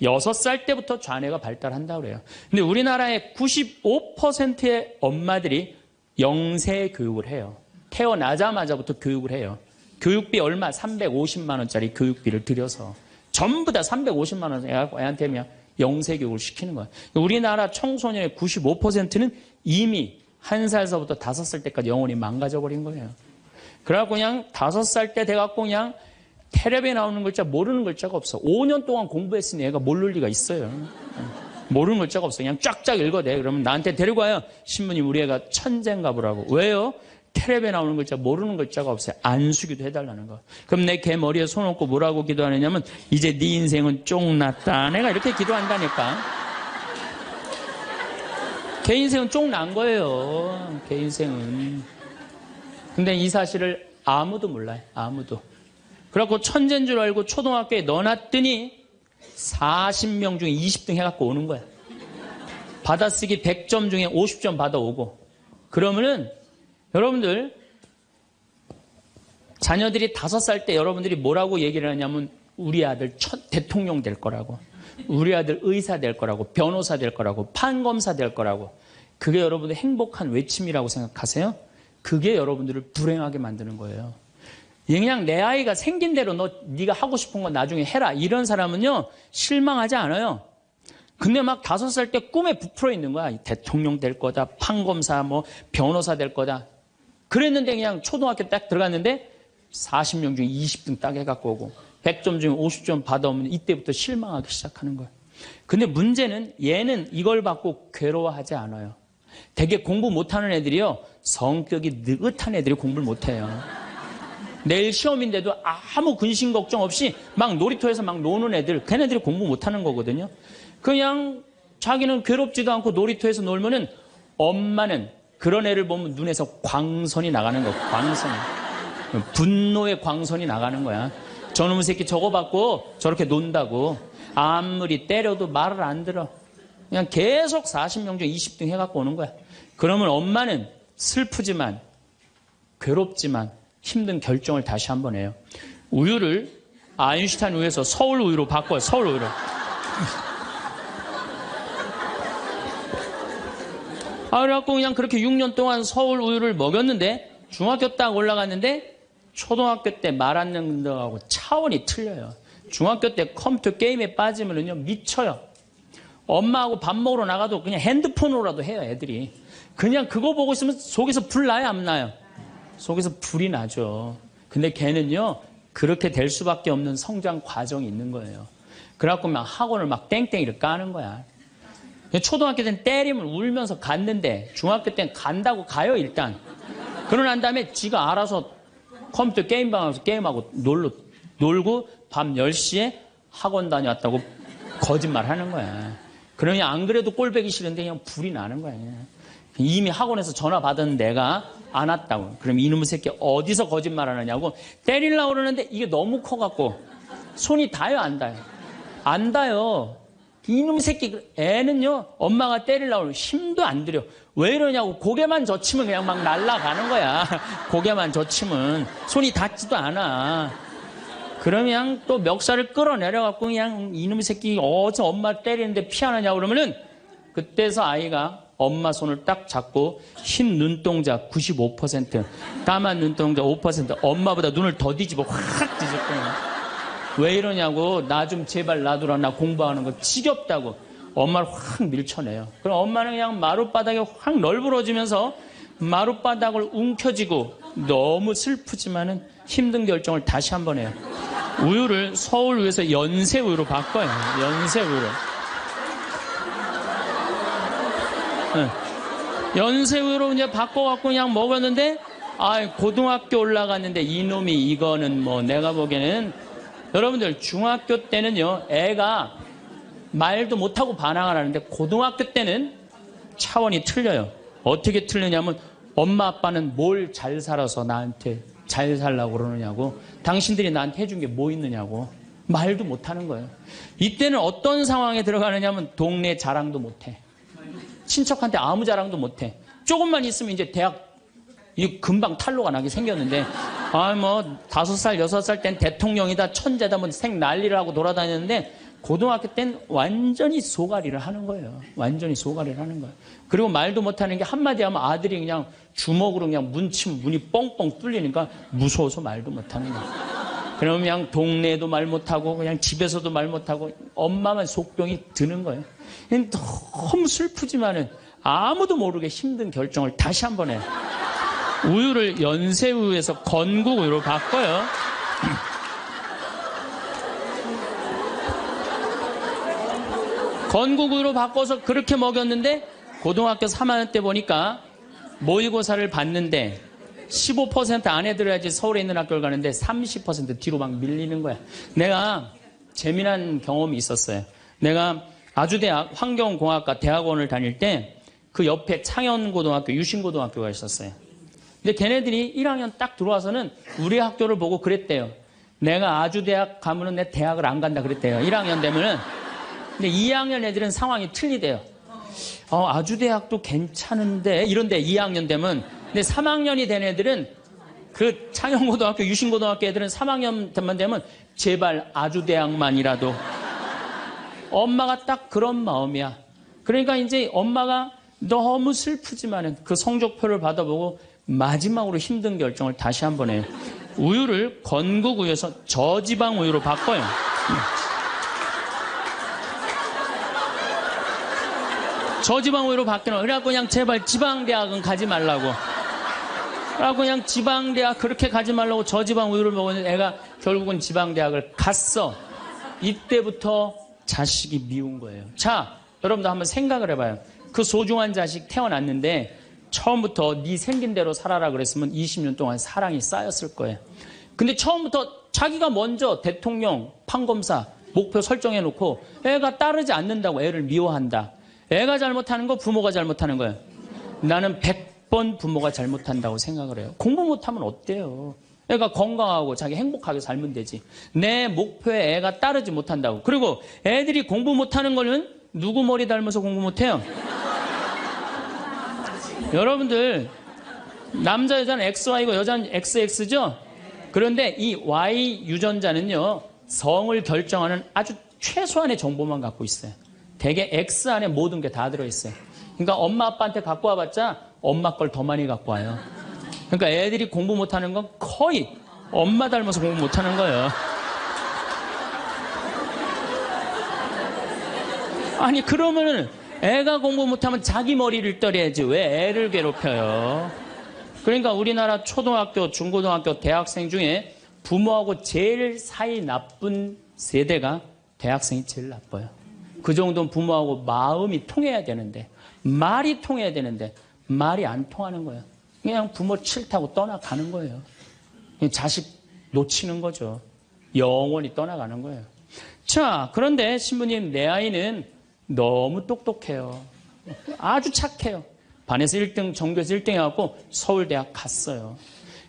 6살 때부터 좌뇌가 발달한다고 그래요. 근데 우리나라의 95%의 엄마들이 영세 교육을 해요. 태어나자마자부터 교육을 해요. 교육비 얼마? 350만 원짜리 교육비를 들여서 전부 다 350만 원 애한테 그냥 영세 교육을 시키는 거예요. 우리나라 청소년의 95%는 이미 1살서부터 5살 때까지 영혼이 망가져 버린 거예요. 그래갖고 그냥 5살 때 돼갖고 그냥 텔레비에 나오는 글자 모르는 글자가 없어. 5년 동안 공부했으니 애가 모를 리가 있어요. 모르는 글자가 없어. 그냥 쫙쫙 읽어대. 그러면 나한테 데리고 와요. 신부님 우리 애가 천재인가 보라고. 왜요? 텔레비에 나오는 글자 모르는 글자가 없어요. 안수기도 해달라는 거. 그럼 내 걔 머리에 손 얹고 뭐라고 기도하느냐면 이제 네 인생은 쫑났다. 내가 이렇게 기도한다니까. 걔 인생은 쫑난 거예요. 걔 인생은. 근데 이 사실을 아무도 몰라요. 아무도. 그래갖고 천재인 줄 알고 초등학교에 넣어놨더니 40명 중에 20등 해갖고 오는 거야. 받아쓰기 100점 중에 50점 받아오고. 그러면은 여러분들 자녀들이 5살 때 여러분들이 뭐라고 얘기를 하냐면 우리 아들 첫 대통령 될 거라고, 우리 아들 의사 될 거라고, 변호사 될 거라고, 판검사 될 거라고. 그게 여러분들 행복한 외침이라고 생각하세요? 그게 여러분들을 불행하게 만드는 거예요. 그냥 내 아이가 생긴 대로 네가 하고 싶은 건 나중에 해라. 이런 사람은요 실망하지 않아요. 근데 막 5살 때 꿈에 부풀어 있는 거야. 대통령 될 거다, 판검사, 뭐 변호사 될 거다. 그랬는데 그냥 초등학교 딱 들어갔는데 40명 중에 20등 딱 해갖고 오고 100점 중에 50점 받아오면 이때부터 실망하기 시작하는 거야. 근데 문제는 얘는 이걸 받고 괴로워하지 않아요. 되게 공부 못하는 애들이요 성격이 느긋한 애들이 공부를 못해요. 내일 시험인데도 아무 근심 걱정 없이 막 놀이터에서 막 노는 애들, 걔네들이 공부 못하는 거거든요. 그냥 자기는 괴롭지도 않고 놀이터에서 놀면은 엄마는 그런 애를 보면 눈에서 광선이 나가는 거야. 광선이. 분노의 광선이 나가는 거야. 저놈의 새끼 저거 받고 저렇게 논다고. 아무리 때려도 말을 안 들어. 그냥 계속 40명 중 20등 해갖고 오는 거야. 그러면 엄마는 슬프지만 괴롭지만 힘든 결정을 다시 한번 해요. 우유를 아인슈타인 우유에서 서울 우유로 바꿔요. 서울 우유로. 그래갖고 그냥 그렇게 6년 동안 서울 우유를 먹였는데 중학교 딱 올라갔는데 초등학교 때 말 안 듣는 거하고 차원이 틀려요. 중학교 때 컴퓨터 게임에 빠지면은요 미쳐요. 엄마하고 밥 먹으러 나가도 그냥 핸드폰으로라도 해요. 애들이. 그냥 그거 보고 있으면 속에서 불 나요 안 나요? 속에서 불이 나죠. 근데 걔는요 그렇게 될 수밖에 없는 성장 과정이 있는 거예요. 그래갖고 막 학원을 막 땡땡이를 까는 거야. 초등학교 때는 때리면 울면서 갔는데 중학교 때는 간다고 가요 일단. 그러고 난 다음에 지가 알아서 컴퓨터 게임방 가서 게임하고 놀고 밤 10시에 학원 다녀왔다고 거짓말 하는 거야. 그러니 안 그래도 꼴보기 싫은데 그냥 불이 나는 거야. 이미 학원에서 전화 받은 내가 안 왔다고. 그럼 이놈의 새끼 어디서 거짓말 하느냐고 때리려고 그러는데 이게 너무 커갖고 손이 닿아요 안 닿아요? 안 닿아요. 이놈의 새끼 애는요 엄마가 때리려고 하면 힘도 안 들여. 왜 이러냐고 고개만 젖히면 그냥 막 날아가는 거야. 고개만 젖히면 손이 닿지도 않아. 그러면 또 멱살을 끌어내려갖고 그냥 이놈의 새끼 어디서 엄마 때리는데 피하느냐고 그러면은 그때서 아이가 엄마 손을 딱 잡고 흰 눈동자 95%, 까만 눈동자 5%, 엄마보다 눈을 더 뒤집어 확 뒤집고 왜 이러냐고 나 좀 제발 놔두라 나 공부하는 거 지겹다고 엄마를 확 밀쳐내요. 그럼 엄마는 그냥 마룻바닥에 확 널브러지면서 마룻바닥을 움켜쥐고 너무 슬프지만은 힘든 결정을 다시 한번 해요. 우유를 서울우유에서 연세우유로 바꿔요. 연세우유로. 네. 연세우유로 이제 바꿔갖고 그냥 먹었는데, 고등학교 올라갔는데 이놈이 이거는 뭐 내가 보기에는, 여러분들 중학교 때는요, 애가 말도 못하고 반항을 하는데 고등학교 때는 차원이 틀려요. 어떻게 틀리냐면 엄마 아빠는 뭘 잘 살아서 나한테 잘 살라고 그러느냐고, 당신들이 나한테 해준 게 뭐 있느냐고 말도 못하는 거예요. 이때는 어떤 상황에 들어가느냐면 동네 자랑도 못해. 친척한테 아무 자랑도 못해. 조금만 있으면 이제 대학 금방 탈로가 나게 생겼는데, 5살, 6살 땐 대통령이다, 천재다, 뭐 생 난리를 하고 돌아다녔는데, 고등학교 땐 완전히 소가리를 하는 거예요. 완전히 소가리를 하는 거예요. 그리고 말도 못하는 게 한마디 하면 아들이 그냥 주먹으로 그냥 문치면 문이 뻥뻥 뚫리니까 무서워서 말도 못하는 거예요. 그러면 그냥 동네에도 말 못하고 그냥 집에서도 말 못하고 엄마만 속병이 드는 거예요. 너무 슬프지만은 아무도 모르게 힘든 결정을 다시 한번 해요. 우유를 연세우유에서 건국우유로 바꿔요. 건국우유로 바꿔서 그렇게 먹였는데 고등학교 3학년 때 보니까 모의고사를 봤는데 15% 안에 들어야지 서울에 있는 학교를 가는데 30% 뒤로 막 밀리는 거야. 내가 재미난 경험이 있었어요. 내가 아주대학 환경공학과 대학원을 다닐 때 그 옆에 창현고등학교, 유신고등학교가 있었어요. 근데 걔네들이 1학년 딱 들어와서는 우리 학교를 보고 그랬대요. 내가 아주대학 가면은 내 대학을 안 간다 그랬대요. 1학년 되면은. 근데 2학년 애들은 상황이 틀리대요. 아주대학도 괜찮은데 이런데 2학년 되면. 근데 3학년이 된 애들은 그 창현고등학교, 유신고등학교 애들은 3학년만 되면 제발 아주대학만이라도. 엄마가 딱 그런 마음이야. 그러니까 이제 엄마가 너무 슬프지만은 그 성적표를 받아보고 마지막으로 힘든 결정을 다시 한번 해요. 우유를 건국우유에서 저지방 우유로 바꿔요. 저지방 우유로 바뀌는. 그래갖고 그냥 제발 지방대학은 가지 말라고. 그래갖고 그냥 지방대학 그렇게 가지 말라고 저지방 우유를 먹었는데 애가 결국은 지방대학을 갔어. 이때부터 자식이 미운 거예요. 자, 여러분도 한번 생각을 해봐요. 그 소중한 자식 태어났는데 처음부터 네 생긴 대로 살아라 그랬으면 20년 동안 사랑이 쌓였을 거예요. 근데 처음부터 자기가 먼저 대통령, 판검사 목표 설정해놓고 애가 따르지 않는다고 애를 미워한다. 애가 잘못하는 거 부모가 잘못하는 거예요. 나는 100번 부모가 잘못한다고 생각을 해요. 공부 못하면 어때요? 애가 건강하고 자기 행복하게 살면 되지. 내 목표에 애가 따르지 못한다고. 그리고 애들이 공부 못하는 거는 누구 머리 닮아서 공부 못해요? 여러분들 남자 여자는 XY고 여자는 XX죠? 그런데 이 Y 유전자는요 성을 결정하는 아주 최소한의 정보만 갖고 있어요. 대개 X 안에 모든 게 다 들어있어요. 그러니까 엄마 아빠한테 갖고 와봤자 엄마 걸 더 많이 갖고 와요. 그러니까 애들이 공부 못하는 건 거의 엄마 닮아서 공부 못하는 거예요. 아니 그러면은 애가 공부 못하면 자기 머리를 떨어야지 왜 애를 괴롭혀요? 그러니까 우리나라 초등학교, 중고등학교, 대학생 중에 부모하고 제일 사이 나쁜 세대가 대학생이 제일 나빠요. 그 정도는 부모하고 마음이 통해야 되는데, 말이 통해야 되는데 말이 안 통하는 거예요. 그냥 부모 싫다고 떠나가는 거예요. 자식 놓치는 거죠. 영원히 떠나가는 거예요. 자, 그런데 신부님, 내 아이는 너무 똑똑해요. 아주 착해요. 반에서 1등, 전교에서 1등 해갖고 서울대학 갔어요.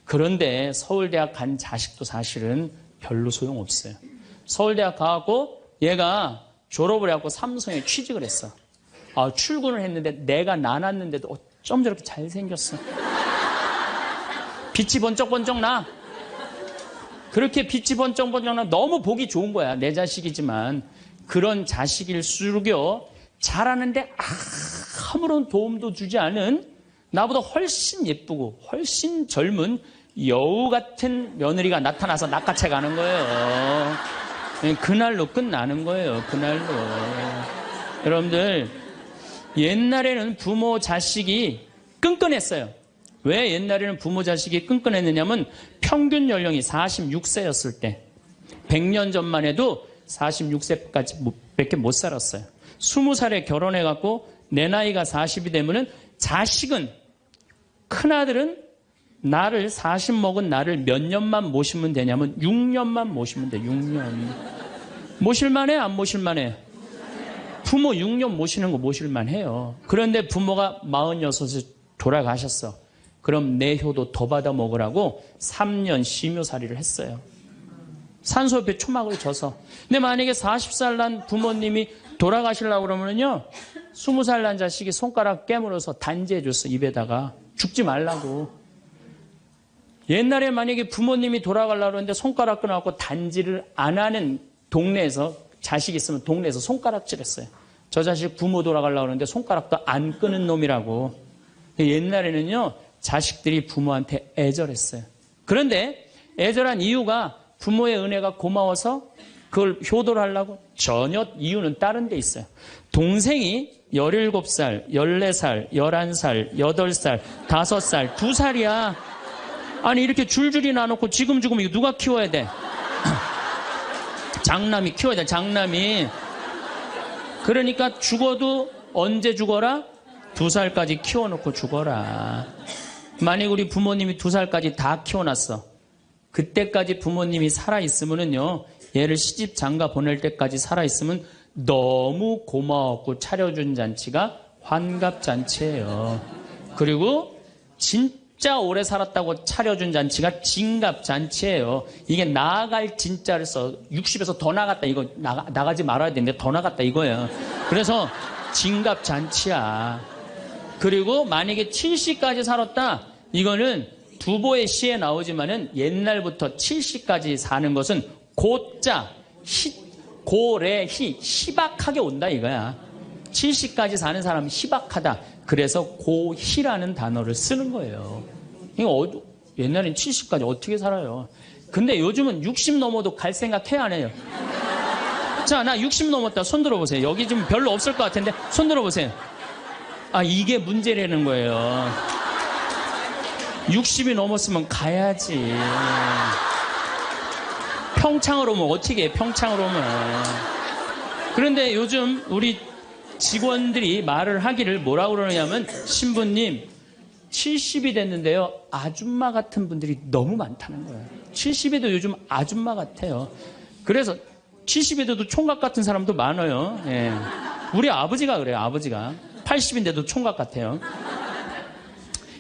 그런데 서울대학 간 자식도 사실은 별로 소용없어요. 서울대학 가갖고 얘가 졸업을 해갖고 삼성에 취직을 했어. 출근을 했는데 내가 나눴는데도 어쩜 저렇게 잘생겼어. 빛이 번쩍번쩍 나. 그렇게 빛이 번쩍번쩍 나. 너무 보기 좋은 거야. 내 자식이지만. 그런 자식일수록요, 잘하는데 아무런 도움도 주지 않은 나보다 훨씬 예쁘고 훨씬 젊은 여우 같은 며느리가 나타나서 낚아채 가는 거예요. 그날로 끝나는 거예요. 그날로. 여러분들, 옛날에는 부모 자식이 끈끈했어요. 왜 옛날에는 부모 자식이 끈끈했느냐면 평균 연령이 46세였을 때 100년 전만 해도 46세까지 밖에 못 살았어요. 20살에 결혼해갖고 내 나이가 40이 되면은 자식은, 큰아들은 나를 40 먹은 나를 몇 년만 모시면 되냐면 6년만 모시면 돼. 6년. 모실만해? 안 모실만해? 부모 6년 모시는 거 모실만해요. 그런데 부모가 46에 돌아가셨어. 그럼 내 효도 더 받아 먹으라고 3년 심효살이를 했어요. 산소 옆에 초막을 져서. 근데 만약에 40살 난 부모님이 돌아가시려고 그러면요, 20살 난 자식이 손가락 깨물어서 단지해 줬어. 입에다가. 죽지 말라고. 옛날에 만약에 부모님이 돌아가려고 그러는데 손가락 끊어갖고 단지를 안 하는 동네에서, 자식 있으면 동네에서 손가락질했어요. 저 자식 부모 돌아가려고 그러는데 손가락도 안 끄는 놈이라고. 옛날에는요, 자식들이 부모한테 애절했어요. 그런데 애절한 이유가 부모의 은혜가 고마워서 그걸 효도를 하려고? 전혀 이유는 다른 데 있어요. 동생이 17살, 14살, 11살, 8살, 5살, 2살이야. 아니 이렇게 줄줄이 나눠놓고 지금 이거 누가 키워야 돼? 장남이 키워야 돼. 장남이. 그러니까 죽어도 언제 죽어라? 2살까지 키워놓고 죽어라. 만약 우리 부모님이 2살까지 다 키워놨어. 그때까지 부모님이 살아있으면은요, 얘를 시집 장가 보낼 때까지 살아있으면 너무 고마웠고 차려준 잔치가 환갑잔치예요. 그리고 진짜 오래 살았다고 차려준 잔치가 진갑잔치예요. 이게 나아갈 진짜를 써. 60에서 더 나갔다. 이거 나가지 말아야 되는데 더 나갔다 이거예요. 그래서 진갑잔치야. 그리고 만약에 70까지 살았다. 이거는 두보의 시에 나오지만은 옛날부터 70까지 사는 것은 고자, 고래희, 희박하게 온다 이거야. 70까지 사는 사람은 희박하다. 그래서 고희라는 단어를 쓰는 거예요. 이거 옛날엔 70까지 어떻게 살아요? 근데 요즘은 60 넘어도 갈 생각 해야 안 해요? 자, 나 60 넘었다. 손 들어보세요. 여기 좀 별로 없을 것 같은데 손 들어보세요. 아, 이게 문제라는 거예요. 60이 넘었으면 가야지. 평창으로 오면 어떻게 해? 평창으로 오면. 그런데 요즘 우리 직원들이 말을 하기를 뭐라고 그러냐면, 신부님 70이 됐는데요, 아줌마 같은 분들이 너무 많다는 거예요. 70에도 요즘 아줌마 같아요. 그래서 70에도 총각 같은 사람도 많아요. 예. 우리 아버지가 그래요. 아버지가 80인데도 총각 같아요.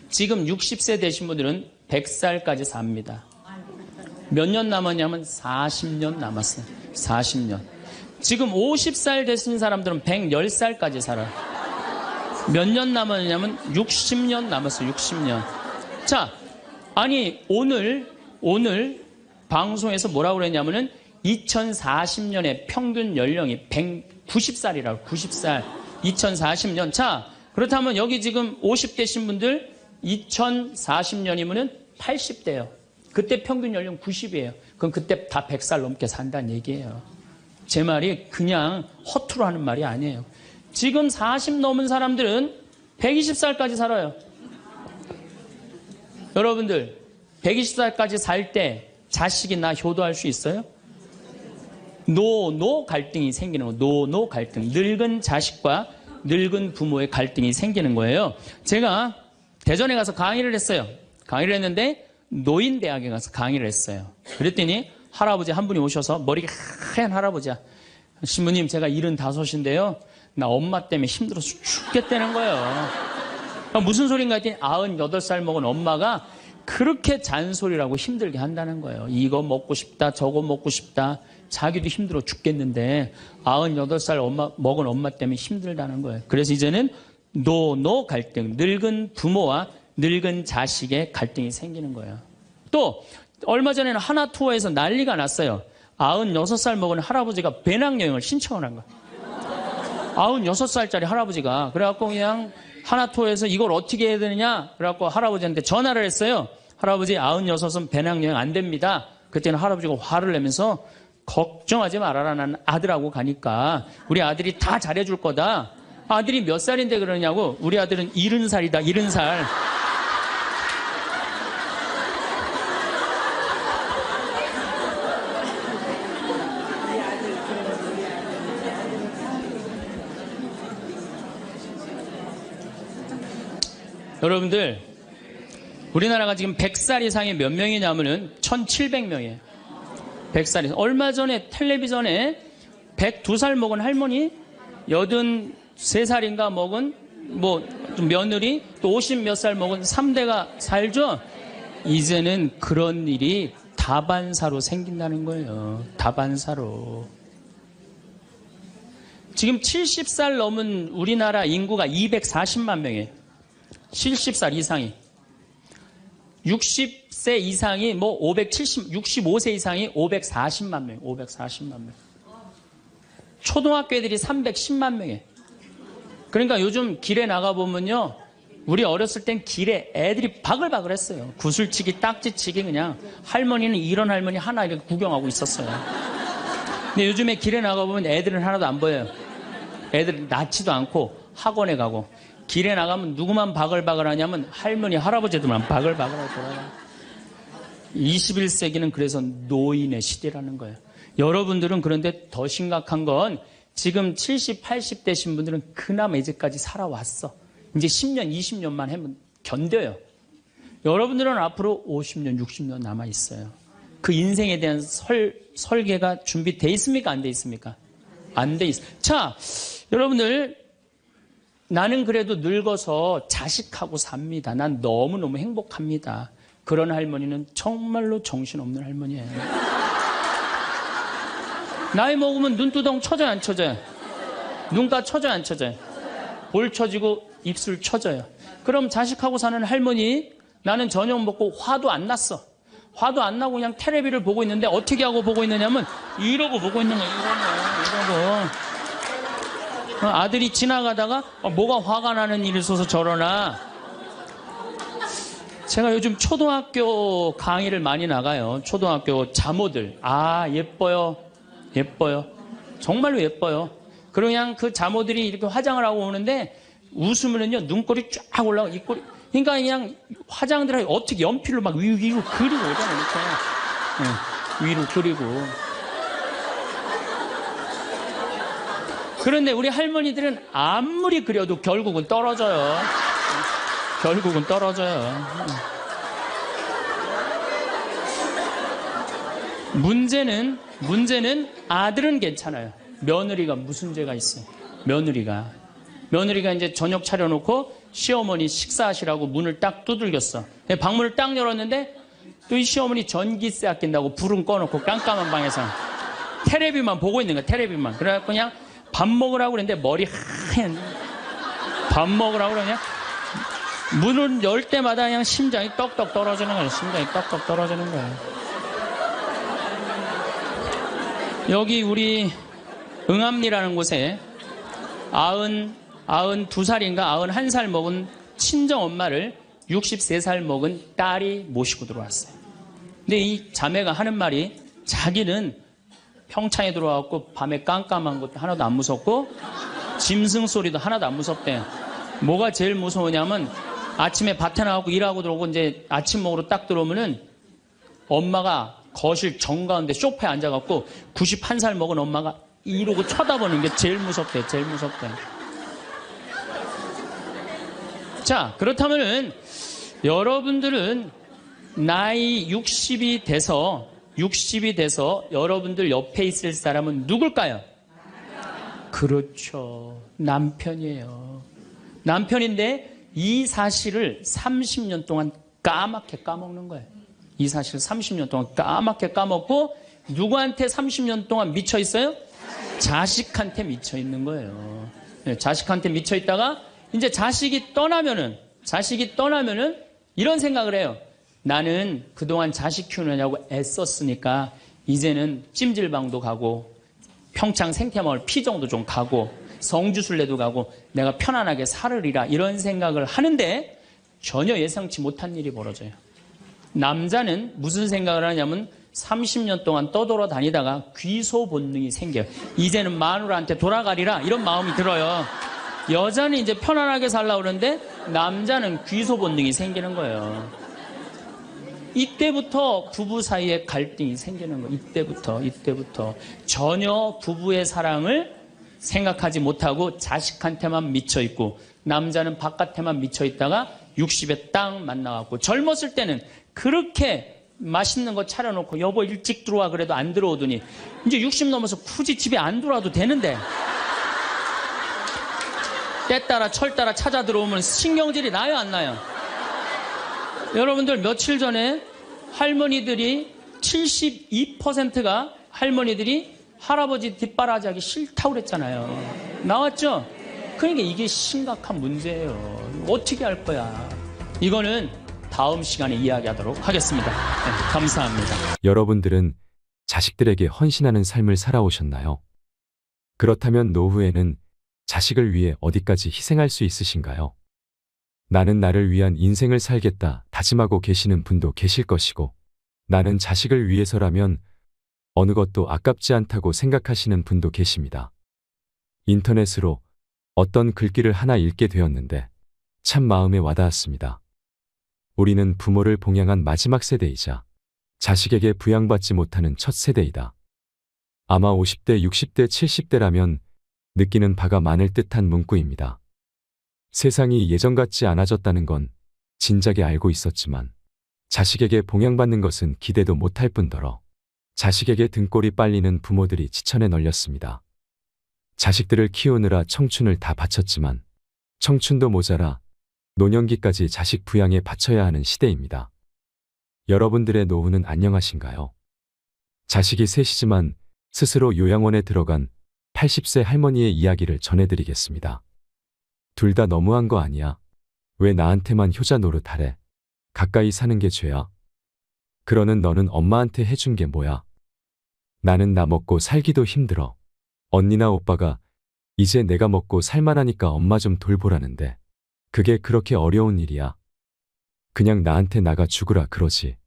지금 60세 되신 분들은 100살까지 삽니다. 몇 년 남았냐면 40년 남았어요. 40년. 지금 50살 되신 사람들은 110살까지 살아요. 몇 년 남았냐면 60년 남았어요. 60년. 자, 아니 오늘 방송에서 뭐라고 그랬냐면은 2040년에 평균 연령이 190살이라고. 90살. 2040년. 자, 그렇다면 여기 지금 50대신 분들 2040년이면은 80대예요. 그때 평균 연령 90이에요. 그럼 그때 다 100살 넘게 산다는 얘기예요. 제 말이 그냥 허투루 하는 말이 아니에요. 지금 40 넘은 사람들은 120살까지 살아요. 여러분들 120살까지 살 때 자식이 나 효도할 수 있어요? 노 갈등이 생기는 거예요. 노 갈등. 늙은 자식과 늙은 부모의 갈등이 생기는 거예요. 제가 대전에 가서 강의를 했어요. 강의를 했는데 노인대학에 가서 강의를 했어요. 그랬더니 할아버지 한 분이 오셔서, 머리가 하얀 할아버지야. 신부님, 제가 75인데요. 나 엄마 때문에 힘들어서 죽겠다는 거예요. 무슨 소린가 했더니 98살 먹은 엄마가 그렇게 잔소리라고 힘들게 한다는 거예요. 이거 먹고 싶다, 저거 먹고 싶다. 자기도 힘들어 죽겠는데 98살 먹은 엄마 때문에 힘들다는 거예요. 그래서 이제는 노 갈등, 늙은 부모와 늙은 자식의 갈등이 생기는 거예요. 또 얼마 전에는 하나투어에서 난리가 났어요. 96살 먹은 할아버지가 배낭여행을 신청을 한 거예요. 96살짜리 할아버지가. 그래갖고 그냥 하나투어에서 이걸 어떻게 해야 되느냐, 그래갖고 할아버지한테 전화를 했어요. 할아버지, 96은 배낭여행 안 됩니다. 그때는 할아버지가 화를 내면서, 걱정하지 말아라. 난 아들하고 가니까 우리 아들이 다 잘해줄 거다. 아들이 몇 살인데 그러냐고. 우리 아들은 70살이다. 70살. 여러분들, 우리나라가 지금 100살 이상이 몇 명이냐면은 1700명이에요. 100살이. 얼마 전에 텔레비전에 102살 먹은 할머니, 83살인가 먹은 며느리, 또 50 몇 살 먹은 3대가 살죠? 이제는 그런 일이 다반사로 생긴다는 거예요. 다반사로. 지금 70살 넘은 우리나라 인구가 240만 명이에요. 70살 이상이. 60세 이상이 65세 이상이 540만 명, 540만 명. 초등학교 애들이 310만 명이에요. 그러니까 요즘 길에 나가보면요. 우리 어렸을 땐 길에 애들이 바글바글 했어요. 구슬치기, 딱지치기 그냥. 할머니는 이런 할머니 하나 이렇게 구경하고 있었어요. 근데 요즘에 길에 나가보면 애들은 하나도 안 보여요. 애들 낳지도 않고 학원에 가고. 길에 나가면 누구만 바글바글 하냐면 할머니, 할아버지들만 바글바글하고 돌아가요. 21세기는 그래서 노인의 시대라는 거예요. 여러분들은 그런데 더 심각한 건 지금 70, 80 되신 분들은 그나마 이제까지 살아왔어. 이제 10년, 20년만 하면 견뎌요. 여러분들은 앞으로 50년, 60년 남아있어요. 그 인생에 대한 설계가 준비되어 있습니까? 안 돼 있습니까? 안 돼 있어요. 자, 여러분들, 나는 그래도 늙어서 자식하고 삽니다. 난 너무너무 행복합니다. 그런 할머니는 정말로 정신없는 할머니예요. 나이 먹으면 눈두덩 쳐져요, 안 쳐져요? 눈가 쳐져요, 안 쳐져요? 볼 쳐지고 입술 쳐져요. 그럼 자식하고 사는 할머니, 나는 저녁 먹고 화도 안 났어. 화도 안 나고 그냥 텔레비를 보고 있는데 어떻게 하고 보고 있느냐면 이러고 보고 있는 거예요. 이러고. 아들이 지나가다가 뭐가 화가 나는 일이 있어서 저러나. 제가 요즘 초등학교 강의를 많이 나가요. 초등학교 자모들. 아, 예뻐요. 예뻐요. 정말로 예뻐요. 그냥 그 자모들이 이렇게 화장을 하고 오는데 웃으면은요, 눈꼬리 쫙 올라가고, 입꼬리. 그러니까 그냥 화장들 어떻게 연필로 막 위로 그리고 오잖아요. 이렇게. 위로 그리고. 그런데 우리 할머니들은 아무리 그려도 결국은 떨어져요. 결국은 떨어져요. 문제는 아들은 괜찮아요. 며느리가 무슨 죄가 있어요? 며느리가 이제 저녁 차려놓고 시어머니 식사하시라고 문을 딱 두들겼어. 방문을 딱 열었는데 또 이 시어머니 전기세 아낀다고 불은 꺼놓고 깜깜한 방에서 테레비만 보고 있는 거야. 테레비만. 그래갖고 그냥 밥 먹으라고 그랬는데 머리 하얀. 밥 먹으라고 그러냐? 문을 열 때마다 그냥 심장이 떡떡 떨어지는 거예요. 심장이 떡떡 떨어지는 거예요. 여기 우리 응암리라는 곳에 92살인가 91살 먹은 친정 엄마를 63살 먹은 딸이 모시고 들어왔어요. 근데 이 자매가 하는 말이 자기는 평창에 들어와갖고 밤에 깜깜한 것도 하나도 안 무섭고 짐승 소리도 하나도 안 무섭대. 뭐가 제일 무서우냐면 아침에 밭에 나가고 일하고 들어오고 이제 아침 먹으러 딱 들어오면은 엄마가 거실 정가운데 소파에 앉아갖고 91살 먹은 엄마가 이러고 쳐다보는 게 제일 무섭대. 제일 무섭대. 자, 그렇다면은 여러분들은 나이 60이 돼서 여러분들 옆에 있을 사람은 누굴까요? 그렇죠. 남편이에요. 남편인데 이 사실을 30년 동안 까맣게 까먹는 거예요. 이 사실을 30년 동안 까맣게 까먹고 누구한테 30년 동안 미쳐 있어요? 자식한테 미쳐 있는 거예요. 자식한테 미쳐 있다가 이제 자식이 떠나면은 이런 생각을 해요. 나는 그동안 자식 키우느냐고 애썼으니까 이제는 찜질방도 가고 평창 생태마을 피정도 좀 가고 성주순례도 가고 내가 편안하게 살으리라 이런 생각을 하는데 전혀 예상치 못한 일이 벌어져요. 남자는 무슨 생각을 하냐면 30년 동안 떠돌아다니다가 귀소 본능이 생겨요. 이제는 마누라한테 돌아가리라 이런 마음이 들어요. 여자는 이제 편안하게 살려고 그러는데 남자는 귀소 본능이 생기는 거예요. 이때부터 부부 사이에 갈등이 생기는 거예요. 이때부터 전혀 부부의 사랑을 생각하지 못하고 자식한테만 미쳐 있고 남자는 바깥에만 미쳐 있다가 60에 딱 만나갖고 젊었을 때는 그렇게 맛있는 거 차려놓고 여보 일찍 들어와 그래도 안 들어오더니 이제 60 넘어서 굳이 집에 안 들어와도 되는데 때 따라 철 따라 찾아 들어오면 신경질이 나요 안 나요? 여러분들 며칠 전에 할머니들이 72%가 할머니들이 할아버지 뒷바라지하기 싫다고 그랬잖아요. 나왔죠? 그러니까 이게 심각한 문제예요. 어떻게 할 거야? 이거는 다음 시간에 이야기하도록 하겠습니다. 네, 감사합니다. 여러분들은 자식들에게 헌신하는 삶을 살아오셨나요? 그렇다면 노후에는 자식을 위해 어디까지 희생할 수 있으신가요? 나는 나를 위한 인생을 살겠다 다짐하고 계시는 분도 계실 것이고, 나는 자식을 위해서라면 어느 것도 아깝지 않다고 생각하시는 분도 계십니다. 인터넷으로 어떤 글귀를 하나 읽게 되었는데 참 마음에 와닿았습니다. 우리는 부모를 봉양한 마지막 세대이자 자식에게 부양받지 못하는 첫 세대이다. 아마 50대, 60대, 70대라면 느끼는 바가 많을 듯한 문구입니다. 세상이 예전 같지 않아졌다는 건 진작에 알고 있었지만 자식에게 봉양받는 것은 기대도 못할 뿐더러 자식에게 등골이 빨리는 부모들이 지천에 널렸습니다. 자식들을 키우느라 청춘을 다 바쳤지만 청춘도 모자라 노년기까지 자식 부양에 바쳐야 하는 시대입니다. 여러분들의 노후는 안녕하신가요? 자식이 셋이지만 스스로 요양원에 들어간 80세 할머니의 이야기를 전해드리겠습니다. 둘 다 너무한 거 아니야? 왜 나한테만 효자 노릇하래? 가까이 사는 게 죄야? 그러는 너는 엄마한테 해준 게 뭐야? 나는 나 먹고 살기도 힘들어. 언니나 오빠가 이제 내가 먹고 살만하니까 엄마 좀 돌보라는데 그게 그렇게 어려운 일이야? 그냥 나한테 나가 죽으라 그러지.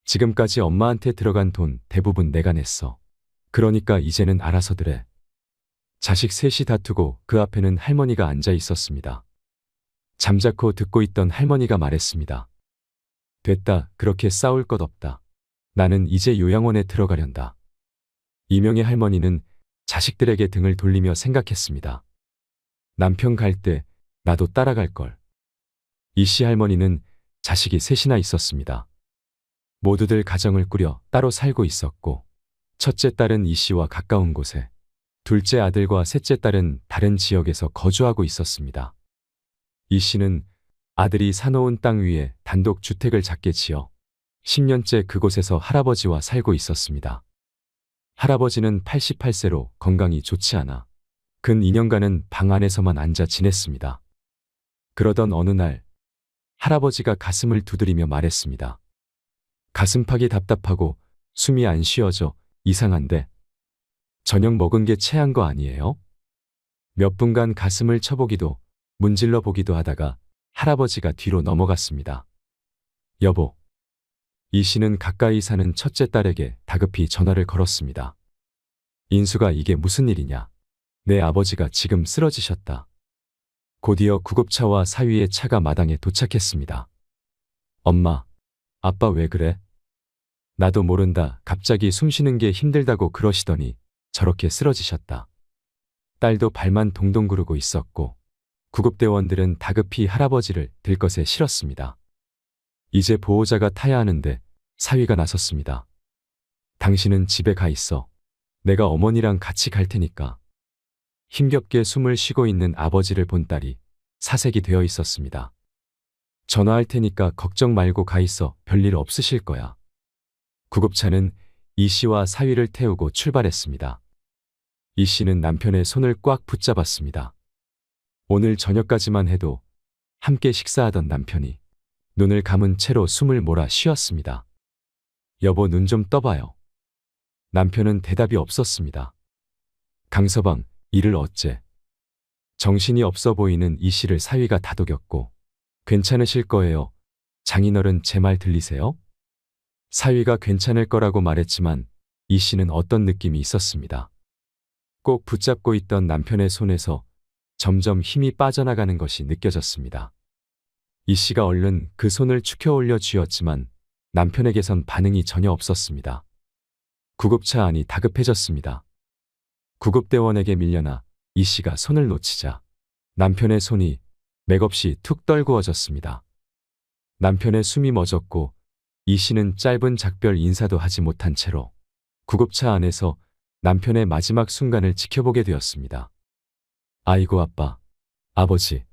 지금까지 엄마한테 들어간 돈 대부분 내가 냈어. 그러니까 이제는 알아서들 해. 자식 셋이 다투고 그 앞에는 할머니가 앉아 있었습니다. 잠자코 듣고 있던 할머니가 말했습니다. 됐다, 그렇게 싸울 것 없다. 나는 이제 요양원에 들어가련다. 이명의 할머니는 자식들에게 등을 돌리며 생각했습니다. 남편 갈 때 나도 따라갈 걸. 이씨 할머니는 자식이 셋이나 있었습니다. 모두들 가정을 꾸려 따로 살고 있었고, 첫째 딸은 이씨와 가까운 곳에, 둘째 아들과 셋째 딸은 다른 지역에서 거주하고 있었습니다. 이씨는 아들이 사놓은 땅 위에 단독 주택을 작게 지어 10년째 그곳에서 할아버지와 살고 있었습니다. 할아버지는 88세로 건강이 좋지 않아 근 2년간은 방 안에서만 앉아 지냈습니다. 그러던 어느 날 할아버지가 가슴을 두드리며 말했습니다. 가슴팍이 답답하고 숨이 안 쉬어져 이상한데 저녁 먹은 게 체한 거 아니에요? 몇 분간 가슴을 쳐보기도 문질러 보기도 하다가 할아버지가 뒤로 넘어갔습니다. 여보. 이 씨는 가까이 사는 첫째 딸에게 다급히 전화를 걸었습니다. 인수가 이게 무슨 일이냐? 내 아버지가 지금 쓰러지셨다. 곧이어 구급차와 사위의 차가 마당에 도착했습니다. 엄마, 아빠 왜 그래? 나도 모른다. 갑자기 숨쉬는 게 힘들다고 그러시더니 저렇게 쓰러지셨다. 딸도 발만 동동 구르고 있었고 구급대원들은 다급히 할아버지를 들것에 실었습니다. 이제 보호자가 타야 하는데 사위가 나섰습니다. 당신은 집에 가 있어. 내가 어머니랑 같이 갈 테니까. 힘겹게 숨을 쉬고 있는 아버지를 본 딸이 사색이 되어 있었습니다. 전화할 테니까 걱정 말고 가 있어. 별일 없으실 거야. 구급차는 이 씨와 사위를 태우고 출발했습니다. 이 씨는 남편의 손을 꽉 붙잡았습니다. 오늘 저녁까지만 해도 함께 식사하던 남편이 눈을 감은 채로 숨을 몰아 쉬었습니다. 여보, 눈 좀 떠봐요. 남편은 대답이 없었습니다. 강서방, 이를 어째? 정신이 없어 보이는 이 씨를 사위가 다독였고, 괜찮으실 거예요. 장인어른 제 말 들리세요? 사위가 괜찮을 거라고 말했지만 이 씨는 어떤 느낌이 있었습니다. 꼭 붙잡고 있던 남편의 손에서 점점 힘이 빠져나가는 것이 느껴졌습니다. 이 씨가 얼른 그 손을 축혀 올려 쥐었지만 남편에게선 반응이 전혀 없었습니다. 구급차 안이 다급해졌습니다. 구급대원에게 밀려나 이 씨가 손을 놓치자 남편의 손이 맥없이 툭 떨구어졌습니다. 남편의 숨이 멎었고 이 씨는 짧은 작별 인사도 하지 못한 채로 구급차 안에서 남편의 마지막 순간을 지켜보게 되었습니다. 아이고 아빠, 아버지.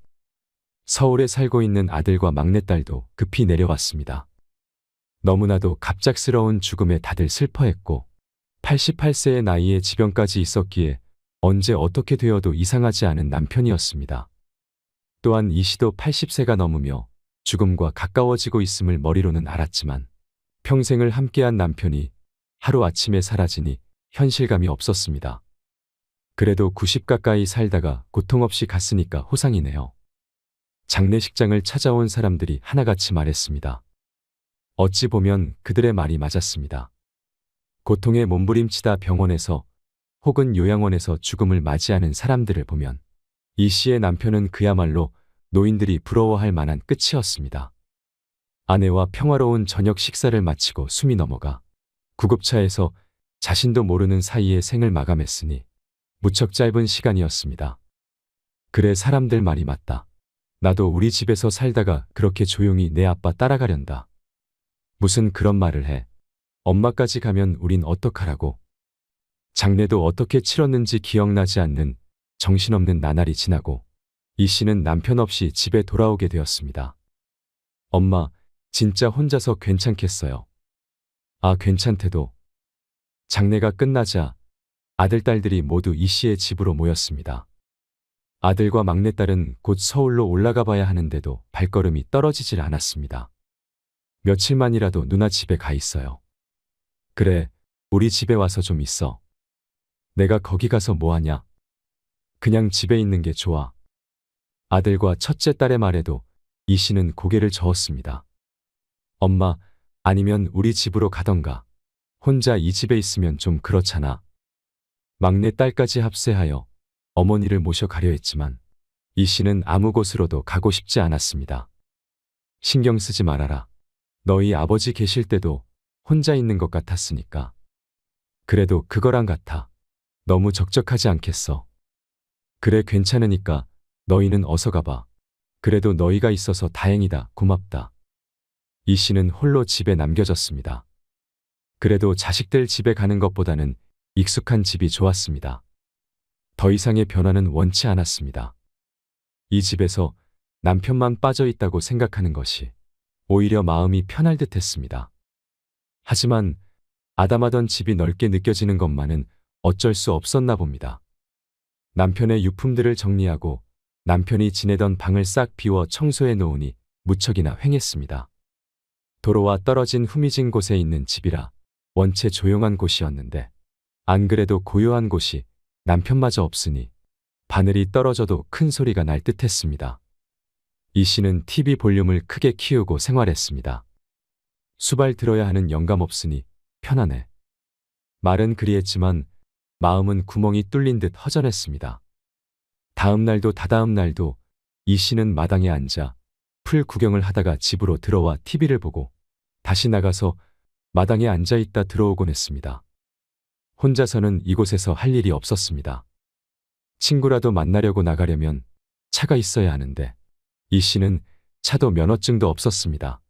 서울에 살고 있는 아들과 막내딸도 급히 내려왔습니다. 너무나도 갑작스러운 죽음에 다들 슬퍼했고 88세의 나이에 지병까지 있었기에 언제 어떻게 되어도 이상하지 않은 남편이었습니다. 또한 이 씨도 80세가 넘으며 죽음과 가까워지고 있음을 머리로는 알았지만 평생을 함께한 남편이 하루아침에 사라지니 현실감이 없었습니다. 그래도 90 가까이 살다가 고통 없이 갔으니까 호상이네요. 장례식장을 찾아온 사람들이 하나같이 말했습니다. 어찌 보면 그들의 말이 맞았습니다. 고통에 몸부림치다 병원에서 혹은 요양원에서 죽음을 맞이하는 사람들을 보면 이 씨의 남편은 그야말로 노인들이 부러워할 만한 끝이었습니다. 아내와 평화로운 저녁 식사를 마치고 숨이 넘어가 구급차에서 자신도 모르는 사이에 생을 마감했으니 무척 짧은 시간이었습니다. 그래, 사람들 말이 맞다. 나도 우리 집에서 살다가 그렇게 조용히 내 아빠 따라가련다. 무슨 그런 말을 해. 엄마까지 가면 우린 어떡하라고. 장례도 어떻게 치렀는지 기억나지 않는 정신없는 나날이 지나고 이 씨는 남편 없이 집에 돌아오게 되었습니다. 엄마, 진짜 혼자서 괜찮겠어요? 아, 괜찮대도. 장례가 끝나자 아들, 딸들이 모두 이 씨의 집으로 모였습니다. 아들과 막내딸은 곧 서울로 올라가 봐야 하는데도 발걸음이 떨어지질 않았습니다. 며칠만이라도 누나 집에 가 있어요. 그래, 우리 집에 와서 좀 있어. 내가 거기 가서 뭐 하냐? 그냥 집에 있는 게 좋아. 아들과 첫째 딸의 말에도 이 씨는 고개를 저었습니다. 엄마, 아니면 우리 집으로 가던가. 혼자 이 집에 있으면 좀 그렇잖아. 막내 딸까지 합세하여 어머니를 모셔 가려 했지만 이 씨는 아무 곳으로도 가고 싶지 않았습니다. 신경 쓰지 말아라. 너희 아버지 계실 때도 혼자 있는 것 같았으니까. 그래도 그거랑 같아. 너무 적적하지 않겠어. 그래, 괜찮으니까 너희는 어서 가봐. 그래도 너희가 있어서 다행이다. 고맙다. 이 씨는 홀로 집에 남겨졌습니다. 그래도 자식들 집에 가는 것보다는 익숙한 집이 좋았습니다. 더 이상의 변화는 원치 않았습니다. 이 집에서 남편만 빠져 있다고 생각하는 것이 오히려 마음이 편할 듯 했습니다. 하지만 아담하던 집이 넓게 느껴지는 것만은 어쩔 수 없었나 봅니다. 남편의 유품들을 정리하고 남편이 지내던 방을 싹 비워 청소해 놓으니 무척이나 횡했습니다. 도로와 떨어진 후미진 곳에 있는 집이라 원체 조용한 곳이었는데 안 그래도 고요한 곳이 남편마저 없으니 바늘이 떨어져도 큰 소리가 날 듯했습니다. 이 씨는 TV 볼륨을 크게 키우고 생활했습니다. 수발 들어야 하는 영감 없으니 편하네. 말은 그리했지만 마음은 구멍이 뚫린 듯 허전했습니다. 다음 날도 다다음 날도 이 씨는 마당에 앉아 풀 구경을 하다가 집으로 들어와 TV를 보고 다시 나가서 마당에 앉아 있다 들어오곤 했습니다. 혼자서는 이곳에서 할 일이 없었습니다. 친구라도 만나려고 나가려면 차가 있어야 하는데 이 씨는 차도 면허증도 없었습니다.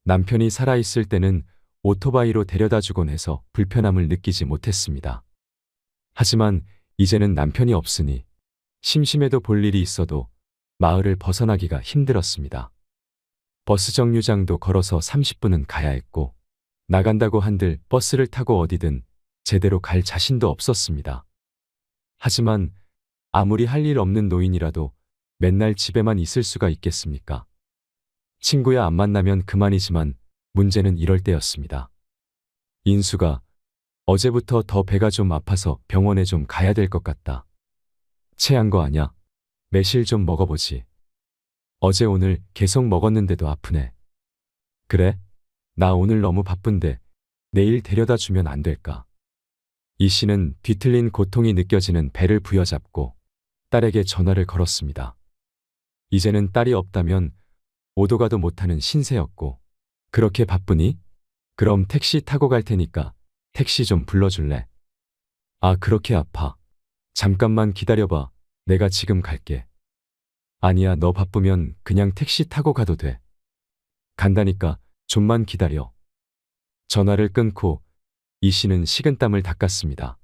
남편이 살아있을 때는 오토바이로 데려다 주곤 해서 불편함을 느끼지 못했습니다. 하지만 이제는 남편이 없으니 심심해도 볼 일이 있어도 마을을 벗어나기가 힘들었습니다. 버스 정류장도 걸어서 30분은 가야 했고 나간다고 한들 버스를 타고 어디든 제대로 갈 자신도 없었습니다. 하지만 아무리 할 일 없는 노인이라도 맨날 집에만 있을 수가 있겠습니까? 친구야 안 만나면 그만이지만 문제는 이럴 때였습니다. 인수가 어제부터 더 배가 좀 아파서 병원에 좀 가야 될 것 같다. 체한 거 아냐? 매실 좀 먹어보지. 어제 오늘 계속 먹었는데도 아프네. 그래? 나 오늘 너무 바쁜데 내일 데려다 주면 안 될까? 이 씨는 뒤틀린 고통이 느껴지는 배를 부여잡고 딸에게 전화를 걸었습니다. 이제는 딸이 없다면 오도 가도 못하는 신세였고 그렇게 바쁘니? 그럼 택시 타고 갈 테니까 택시 좀 불러줄래? 아, 그렇게 아파. 잠깐만 기다려봐. 내가 지금 갈게. 아니야, 너 바쁘면 그냥 택시 타고 가도 돼. 간다니까 좀만 기다려. 전화를 끊고 이 씨는 식은땀을 닦았습니다.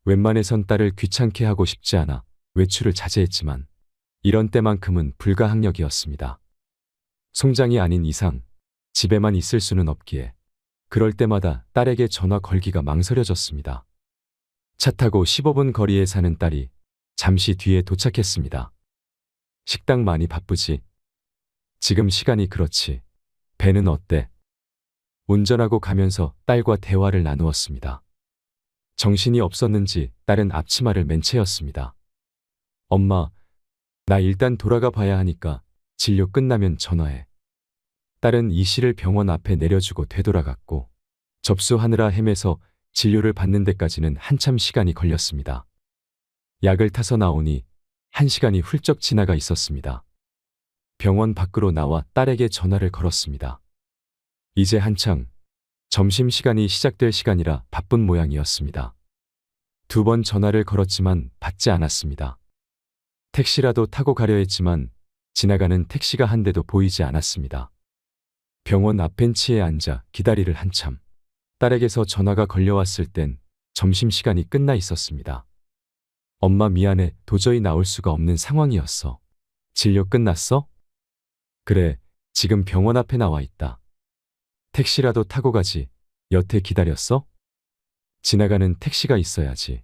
웬만해선 딸을 귀찮게 하고 싶지 않아 외출을 자제했지만 이런 때만큼은 불가항력이었습니다. 송장이 아닌 이상 집에만 있을 수는 없기에 그럴 때마다 딸에게 전화 걸기가 망설여졌습니다. 차 타고 15분 거리에 사는 딸이 잠시 뒤에 도착했습니다. 식당 많이 바쁘지? 지금 시간이 그렇지. 배는 어때? 운전하고 가면서 딸과 대화를 나누었습니다. 정신이 없었는지 딸은 앞치마를 맨 채였습니다. 엄마, 나 일단 돌아가 봐야 하니까 진료 끝나면 전화해. 딸은 이 씨를 병원 앞에 내려주고 되돌아갔고 접수하느라 헤매서 진료를 받는 데까지는 한참 시간이 걸렸습니다. 약을 타서 나오니 1시간이 훌쩍 지나가 있었습니다. 병원 밖으로 나와 딸에게 전화를 걸었습니다. 이제 한창 점심시간이 시작될 시간이라 바쁜 모양이었습니다. 2번 전화를 걸었지만 받지 않았습니다. 택시라도 타고 가려 했지만 지나가는 택시가 한 대도 보이지 않았습니다. 병원 앞 벤치에 앉아 기다리를 한참. 딸에게서 전화가 걸려왔을 땐 점심시간이 끝나 있었습니다. 엄마 미안해, 도저히 나올 수가 없는 상황이었어. 진료 끝났어? 그래, 지금 병원 앞에 나와 있다. 택시라도 타고 가지. 여태 기다렸어? 지나가는 택시가 있어야지.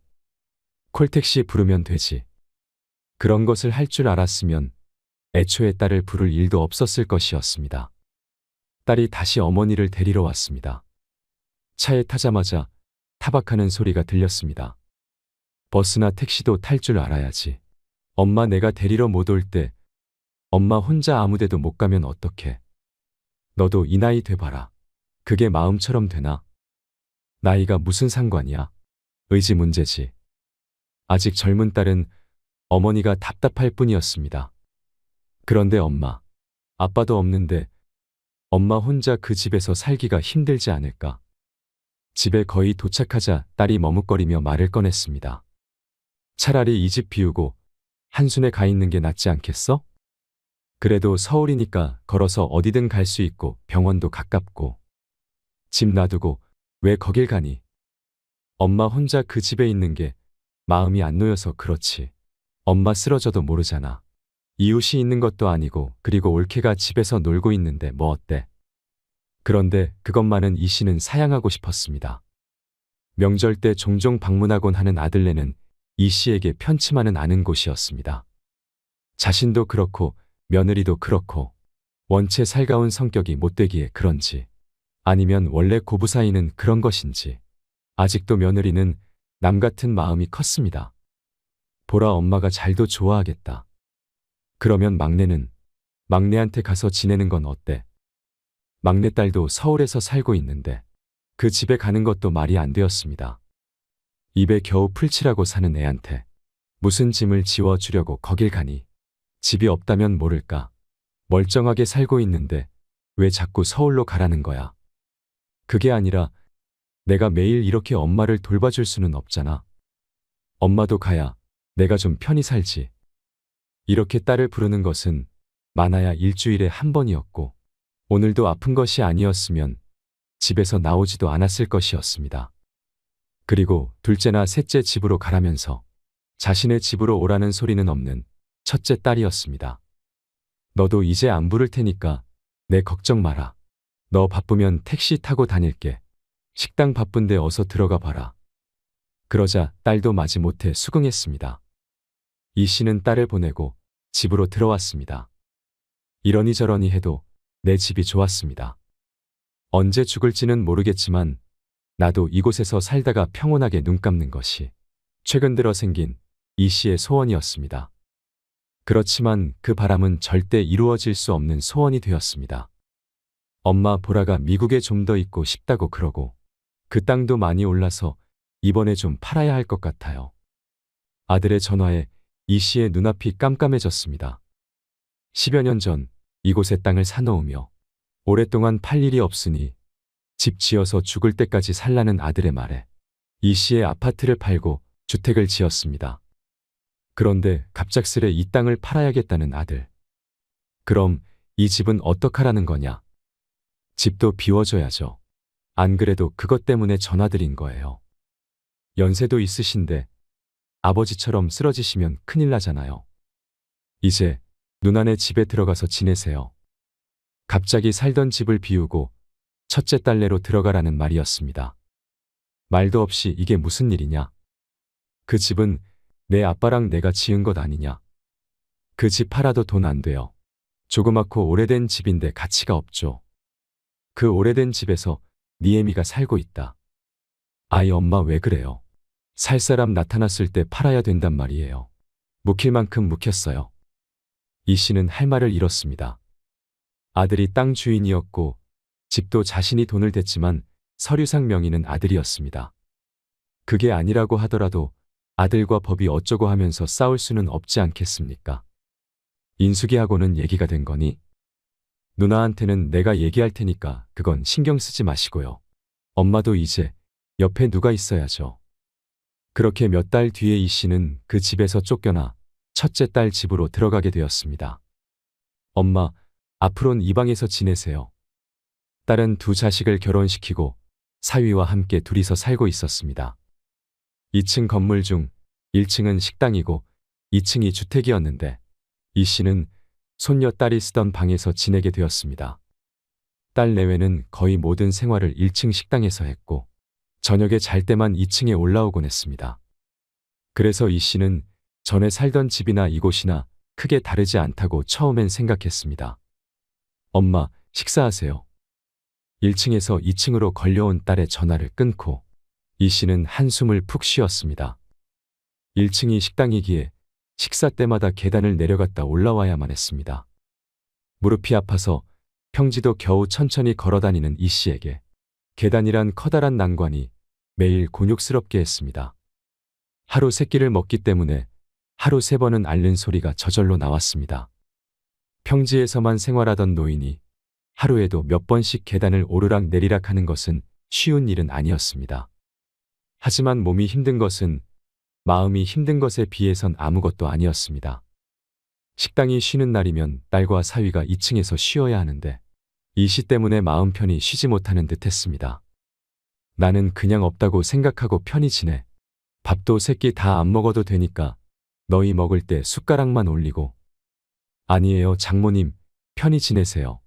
콜택시 부르면 되지. 그런 것을 할 줄 알았으면 애초에 딸을 부를 일도 없었을 것이었습니다. 딸이 다시 어머니를 데리러 왔습니다. 차에 타자마자 타박하는 소리가 들렸습니다. 버스나 택시도 탈 줄 알아야지. 엄마, 내가 데리러 못 올 때 엄마 혼자 아무데도 못 가면 어떡해. 너도 이 나이 돼봐라. 그게 마음처럼 되나? 나이가 무슨 상관이야? 의지 문제지. 아직 젊은 딸은 어머니가 답답할 뿐이었습니다. 그런데 엄마, 아빠도 없는데 엄마 혼자 그 집에서 살기가 힘들지 않을까? 집에 거의 도착하자 딸이 머뭇거리며 말을 꺼냈습니다. 차라리 이 집 비우고 한순에 가 있는 게 낫지 않겠어? 그래도 서울이니까 걸어서 어디든 갈 수 있고 병원도 가깝고. 집 놔두고 왜 거길 가니? 엄마 혼자 그 집에 있는 게 마음이 안 놓여서 그렇지. 엄마 쓰러져도 모르잖아. 이웃이 있는 것도 아니고, 그리고 올케가 집에서 놀고 있는데 뭐 어때? 그런데 그것만은 이 씨는 사양하고 싶었습니다. 명절 때 종종 방문하곤 하는 아들네는 이 씨에게 편치만은 않은 곳이었습니다. 자신도 그렇고 며느리도 그렇고 원체 살가운 성격이 못되기에 그런지, 아니면 원래 고부 사이는 그런 것인지 아직도 며느리는 남 같은 마음이 컸습니다. 보라, 엄마가 잘도 좋아하겠다. 그러면 막내는? 막내한테 가서 지내는 건 어때? 막내딸도 서울에서 살고 있는데 그 집에 가는 것도 말이 안 되었습니다. 입에 겨우 풀칠하고 사는 애한테 무슨 짐을 지워주려고 거길 가니? 집이 없다면 모를까. 멀쩡하게 살고 있는데 왜 자꾸 서울로 가라는 거야? 그게 아니라 내가 매일 이렇게 엄마를 돌봐줄 수는 없잖아. 엄마도 가야 내가 좀 편히 살지. 이렇게 딸을 부르는 것은 많아야 일주일에 한 번이었고 오늘도 아픈 것이 아니었으면 집에서 나오지도 않았을 것이었습니다. 그리고 둘째나 셋째 집으로 가라면서 자신의 집으로 오라는 소리는 없는 첫째 딸이었습니다. 너도 이제 안 부를 테니까 내 걱정 마라. 너 바쁘면 택시 타고 다닐게. 식당 바쁜데 어서 들어가 봐라. 그러자 딸도 마지못해 수긍했습니다. 이 씨는 딸을 보내고 집으로 들어왔습니다. 이러니 저러니 해도 내 집이 좋았습니다. 언제 죽을지는 모르겠지만 나도 이곳에서 살다가 평온하게 눈 감는 것이 최근 들어 생긴 이 씨의 소원이었습니다. 그렇지만 그 바람은 절대 이루어질 수 없는 소원이 되었습니다. 엄마, 보라가 미국에 좀 더 있고 싶다고 그러고 그 땅도 많이 올라서 이번에 좀 팔아야 할 것 같아요. 아들의 전화에 이 씨의 눈앞이 깜깜해졌습니다. 10여 년 전 이곳에 땅을 사놓으며 오랫동안 팔 일이 없으니 집 지어서 죽을 때까지 살라는 아들의 말에 이 씨의 아파트를 팔고 주택을 지었습니다. 그런데 갑작스레 이 땅을 팔아야겠다는 아들. 그럼 이 집은 어떡하라는 거냐? 집도 비워줘야죠. 안 그래도 그것 때문에 전화드린 거예요. 연세도 있으신데 아버지처럼 쓰러지시면 큰일 나잖아요. 이제 누나네 집에 들어가서 지내세요. 갑자기 살던 집을 비우고 첫째 딸네로 들어가라는 말이었습니다. 말도 없이 이게 무슨 일이냐? 그 집은 내 아빠랑 내가 지은 것 아니냐? 그 집 팔아도 돈 안 돼요. 조그맣고 오래된 집인데 가치가 없죠. 그 오래된 집에서 니애미가 살고 있다. 아이 엄마 왜 그래요? 살 사람 나타났을 때 팔아야 된단 말이에요. 묵힐 만큼 묵혔어요. 이 씨는 할 말을 잃었습니다. 아들이 땅 주인이었고 집도 자신이 돈을 댔지만 서류상 명의는 아들이었습니다. 그게 아니라고 하더라도 아들과 법이 어쩌고 하면서 싸울 수는 없지 않겠습니까? 인숙이하고는 얘기가 된 거니? 누나한테는 내가 얘기할 테니까 그건 신경 쓰지 마시고요. 엄마도 이제 옆에 누가 있어야죠. 그렇게 몇 달 뒤에 이 씨는 그 집에서 쫓겨나 첫째 딸 집으로 들어가게 되었습니다. 엄마, 앞으론 이 방에서 지내세요. 딸은 두 자식을 결혼시키고 사위와 함께 둘이서 살고 있었습니다. 2층 건물 중 1층은 식당이고 2층이 주택이었는데 이 씨는 손녀 딸이 쓰던 방에서 지내게 되었습니다. 딸 내외는 거의 모든 생활을 1층 식당에서 했고 저녁에 잘 때만 2층에 올라오곤 했습니다. 그래서 이 씨는 전에 살던 집이나 이곳이나 크게 다르지 않다고 처음엔 생각했습니다. 엄마, 식사하세요. 1층에서 2층으로 걸려온 딸의 전화를 끊고 이 씨는 한숨을 푹 쉬었습니다. 1층이 식당이기에 식사 때마다 계단을 내려갔다 올라와야만 했습니다. 무릎이 아파서 평지도 겨우 천천히 걸어다니는 이 씨에게 계단이란 커다란 난관이 매일 곤욕스럽게 했습니다. 하루 3끼를 먹기 때문에 하루 3번은 앓는 소리가 저절로 나왔습니다. 평지에서만 생활하던 노인이 하루에도 몇 번씩 계단을 오르락 내리락 하는 것은 쉬운 일은 아니었습니다. 하지만 몸이 힘든 것은 마음이 힘든 것에 비해선 아무것도 아니었습니다. 식당이 쉬는 날이면 딸과 사위가 2층에서 쉬어야 하는데 이 씨 때문에 마음 편히 쉬지 못하는 듯 했습니다. 나는 그냥 없다고 생각하고 편히 지내. 밥도 3끼 다 안 먹어도 되니까 너희 먹을 때 숟가락만 올리고. 아니에요, 장모님. 편히 지내세요.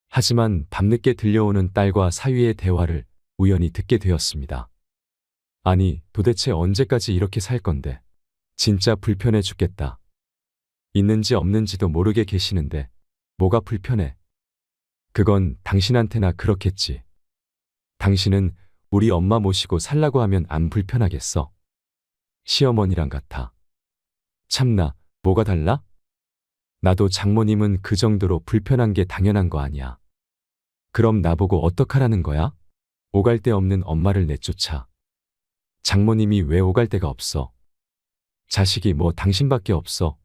하지만 밤늦게 들려오는 딸과 사위의 대화를 우연히 듣게 되었습니다. 아니, 도대체 언제까지 이렇게 살 건데. 진짜 불편해 죽겠다. 있는지 없는지도 모르게 계시는데 뭐가 불편해? 그건 당신한테나 그렇겠지. 당신은 우리 엄마 모시고 살라고 하면 안 불편하겠어? 시어머니랑 같아. 참나, 뭐가 달라? 나도 장모님은 그 정도로 불편한 게 당연한 거 아니야. 그럼 나보고 어떡하라는 거야? 오갈 데 없는 엄마를 내쫓아. 장모님이 왜 오갈 데가 없어? 자식이 뭐 당신밖에 없어?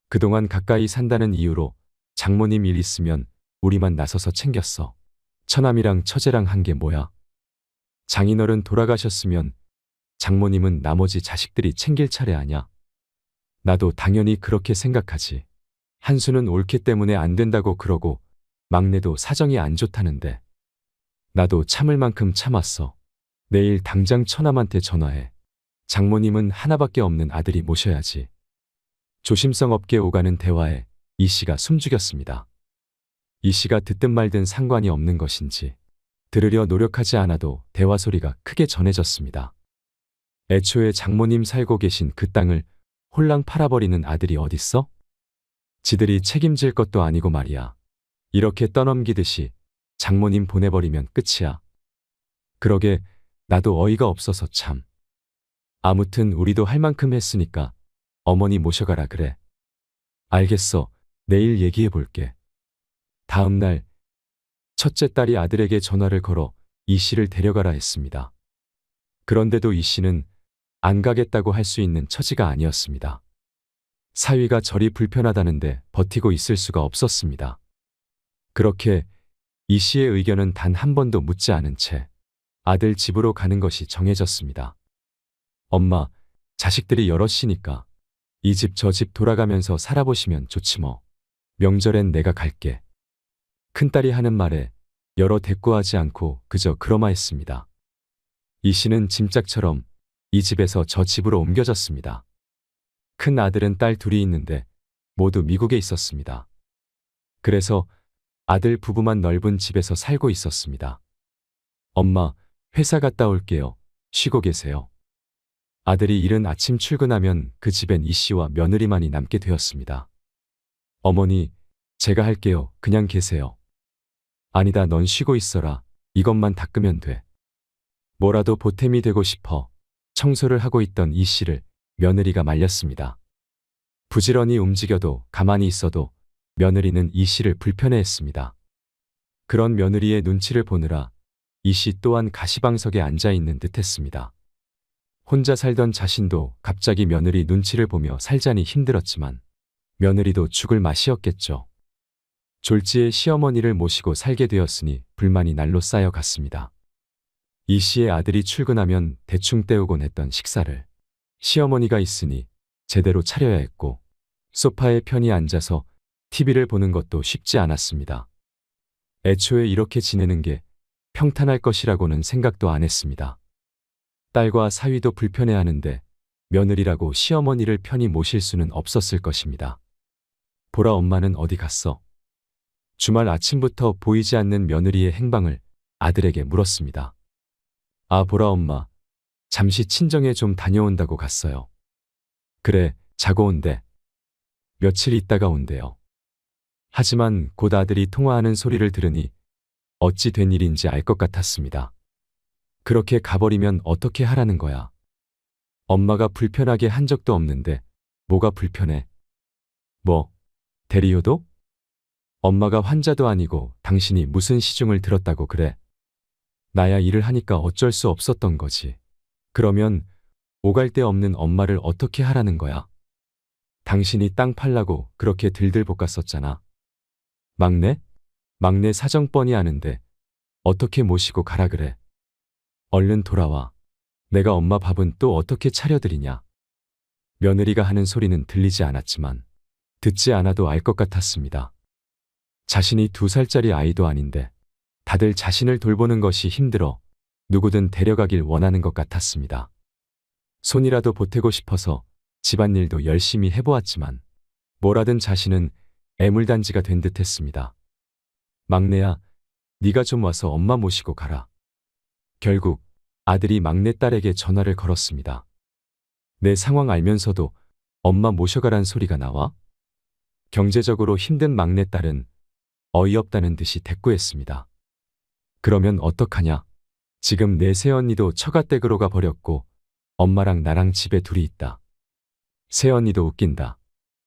그동안 가까이 산다는 이유로 장모님 일 있으면 우리만 나서서 챙겼어. 처남이랑 처제랑 한 게 뭐야? 장인어른 돌아가셨으면 장모님은 나머지 자식들이 챙길 차례 아냐? 나도 당연히 그렇게 생각하지. 한수는 옳기 때문에 안 된다고 그러고 막내도 사정이 안 좋다는데 나도 참을 만큼 참았어. 내일 당장 처남한테 전화해. 장모님은 하나밖에 없는 아들이 모셔야지. 조심성 없게 오가는 대화에 이 씨가 숨죽였습니다. 이 씨가 듣든 말든 상관이 없는 것인지 들으려 노력하지 않아도 대화 소리가 크게 전해졌습니다. 애초에 장모님 살고 계신 그 땅을 홀랑 팔아버리는 아들이 어딨어? 지들이 책임질 것도 아니고 말이야. 이렇게 떠넘기듯이 장모님 보내버리면 끝이야. 그러게 나도 어이가 없어서 참. 아무튼 우리도 할 만큼 했으니까 어머니 모셔가라 그래. 알겠어. 내일 얘기해 볼게. 다음 날 첫째 딸이 아들에게 전화를 걸어 이 씨를 데려가라 했습니다. 그런데도 이 씨는 안 가겠다고 할 수 있는 처지가 아니었습니다. 사위가 저리 불편하다는데 버티고 있을 수가 없었습니다. 그렇게 이 씨의 의견은 단 한 번도 묻지 않은 채 아들 집으로 가는 것이 정해졌습니다. 엄마, 자식들이 여럿이니까 이 집 저 집 돌아가면서 살아보시면 좋지 뭐. 명절엔 내가 갈게. 큰딸이 하는 말에 여러 대꾸하지 않고 그저 그러마했습니다. 이 씨는 짐짝처럼 이 집에서 저 집으로 옮겨졌습니다. 큰 아들은 딸 둘이 있는데 모두 미국에 있었습니다. 그래서 아들 부부만 넓은 집에서 살고 있었습니다. 엄마, 회사 갔다 올게요. 쉬고 계세요. 아들이 이른 아침 출근하면 그 집엔 이 씨와 며느리만이 남게 되었습니다. 어머니, 제가 할게요. 그냥 계세요. 아니다, 넌 쉬고 있어라. 이것만 닦으면 돼. 뭐라도 보탬이 되고 싶어 청소를 하고 있던 이 씨를 며느리가 말렸습니다. 부지런히 움직여도 가만히 있어도 며느리는 이 씨를 불편해했습니다. 그런 며느리의 눈치를 보느라 이 씨 또한 가시방석에 앉아 있는 듯했습니다. 혼자 살던 자신도 갑자기 며느리 눈치를 보며 살자니 힘들었지만 며느리도 죽을 맛이었겠죠. 졸지에 시어머니를 모시고 살게 되었으니 불만이 날로 쌓여갔습니다. 이 씨의 아들이 출근하면 대충 때우곤 했던 식사를 시어머니가 있으니 제대로 차려야 했고 소파에 편히 앉아서 TV를 보는 것도 쉽지 않았습니다. 애초에 이렇게 지내는 게 평탄할 것이라고는 생각도 안 했습니다. 딸과 사위도 불편해하는데 며느리라고 시어머니를 편히 모실 수는 없었을 것입니다. 보라 엄마는 어디 갔어? 주말 아침부터 보이지 않는 며느리의 행방을 아들에게 물었습니다. 아, 보라 엄마, 잠시 친정에 좀 다녀온다고 갔어요. 그래, 자고 온대. 며칠 있다가 온대요. 하지만 곧 아들이 통화하는 소리를 들으니 어찌 된 일인지 알 것 같았습니다. 그렇게 가버리면 어떻게 하라는 거야? 엄마가 불편하게 한 적도 없는데 뭐가 불편해? 뭐, 대리효도? 엄마가 환자도 아니고 당신이 무슨 시중을 들었다고 그래? 나야 일을 하니까 어쩔 수 없었던 거지. 그러면 오갈 데 없는 엄마를 어떻게 하라는 거야? 당신이 땅 팔라고 그렇게 들들 볶았었잖아. 막내? 막내 사정 뻔히 아는데 어떻게 모시고 가라 그래? 얼른 돌아와. 내가 엄마 밥은 또 어떻게 차려드리냐? 며느리가 하는 소리는 들리지 않았지만 듣지 않아도 알 것 같았습니다. 자신이 2살짜리 아이도 아닌데 다들 자신을 돌보는 것이 힘들어 누구든 데려가길 원하는 것 같았습니다. 손이라도 보태고 싶어서 집안일도 열심히 해보았지만 뭐라든 자신은 애물단지가 된 듯했습니다. 막내야, 네가 좀 와서 엄마 모시고 가라. 결국 아들이 막내딸에게 전화를 걸었습니다. 내 상황 알면서도 엄마 모셔가란 소리가 나와? 경제적으로 힘든 막내딸은 어이없다는 듯이 대꾸했습니다. 그러면 어떡하냐? 지금 내 새언니도 처가댁으로 가버렸고 엄마랑 나랑 집에 둘이 있다. 새언니도 웃긴다.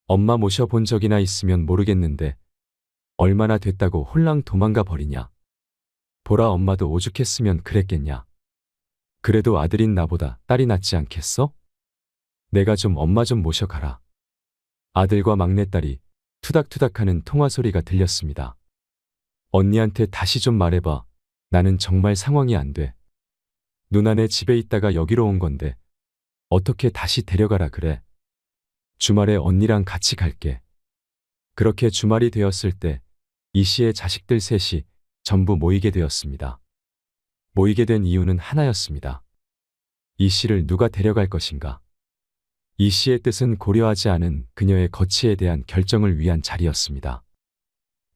엄마 모셔본 적이나 있으면 모르겠는데 얼마나 됐다고 홀랑 도망가 버리냐. 보라 엄마도 오죽했으면 그랬겠냐. 그래도 아들인 나보다 딸이 낫지 않겠어? 내가 좀 엄마 좀 모셔가라. 아들과 막내딸이 투닥투닥하는 통화소리가 들렸습니다. 언니한테 다시 좀 말해봐. 나는 정말 상황이 안 돼. 누나네 집에 있다가 여기로 온 건데 어떻게 다시 데려가라 그래. 주말에 언니랑 같이 갈게. 그렇게 주말이 되었을 때 이 씨의 자식들 셋이 전부 모이게 되었습니다. 모이게 된 이유는 하나였습니다. 이 씨를 누가 데려갈 것인가. 이 씨의 뜻은 고려하지 않은 그녀의 거취에 대한 결정을 위한 자리였습니다.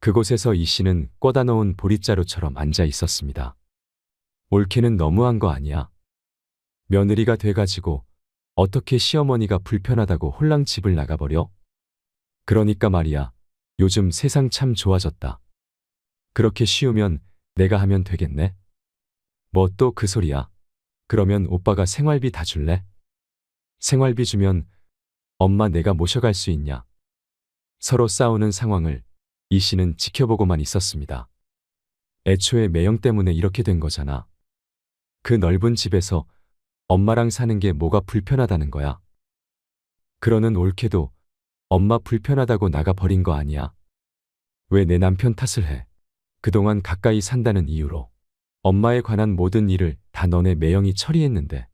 그곳에서 이 씨는 꽂아 놓은 보릿자루처럼 앉아 있었습니다. 옳게는 너무한 거 아니야? 며느리가 돼가지고 어떻게 시어머니가 불편하다고 홀랑 집을 나가버려? 그러니까 말이야. 요즘 세상 참 좋아졌다. 그렇게 쉬우면 내가 하면 되겠네? 뭐 또 그 소리야? 그러면 오빠가 생활비 다 줄래? 생활비 주면 엄마 내가 모셔갈 수 있냐? 서로 싸우는 상황을 이 씨는 지켜보고만 있었습니다. 애초에 매형 때문에 이렇게 된 거잖아. 그 넓은 집에서 엄마랑 사는 게 뭐가 불편하다는 거야? 그러는 옳게도 엄마 불편하다고 나가 버린 거 아니야? 왜 내 남편 탓을 해? 그동안 가까이 산다는 이유로 엄마에 관한 모든 일을 다 너네 매형이 처리했는데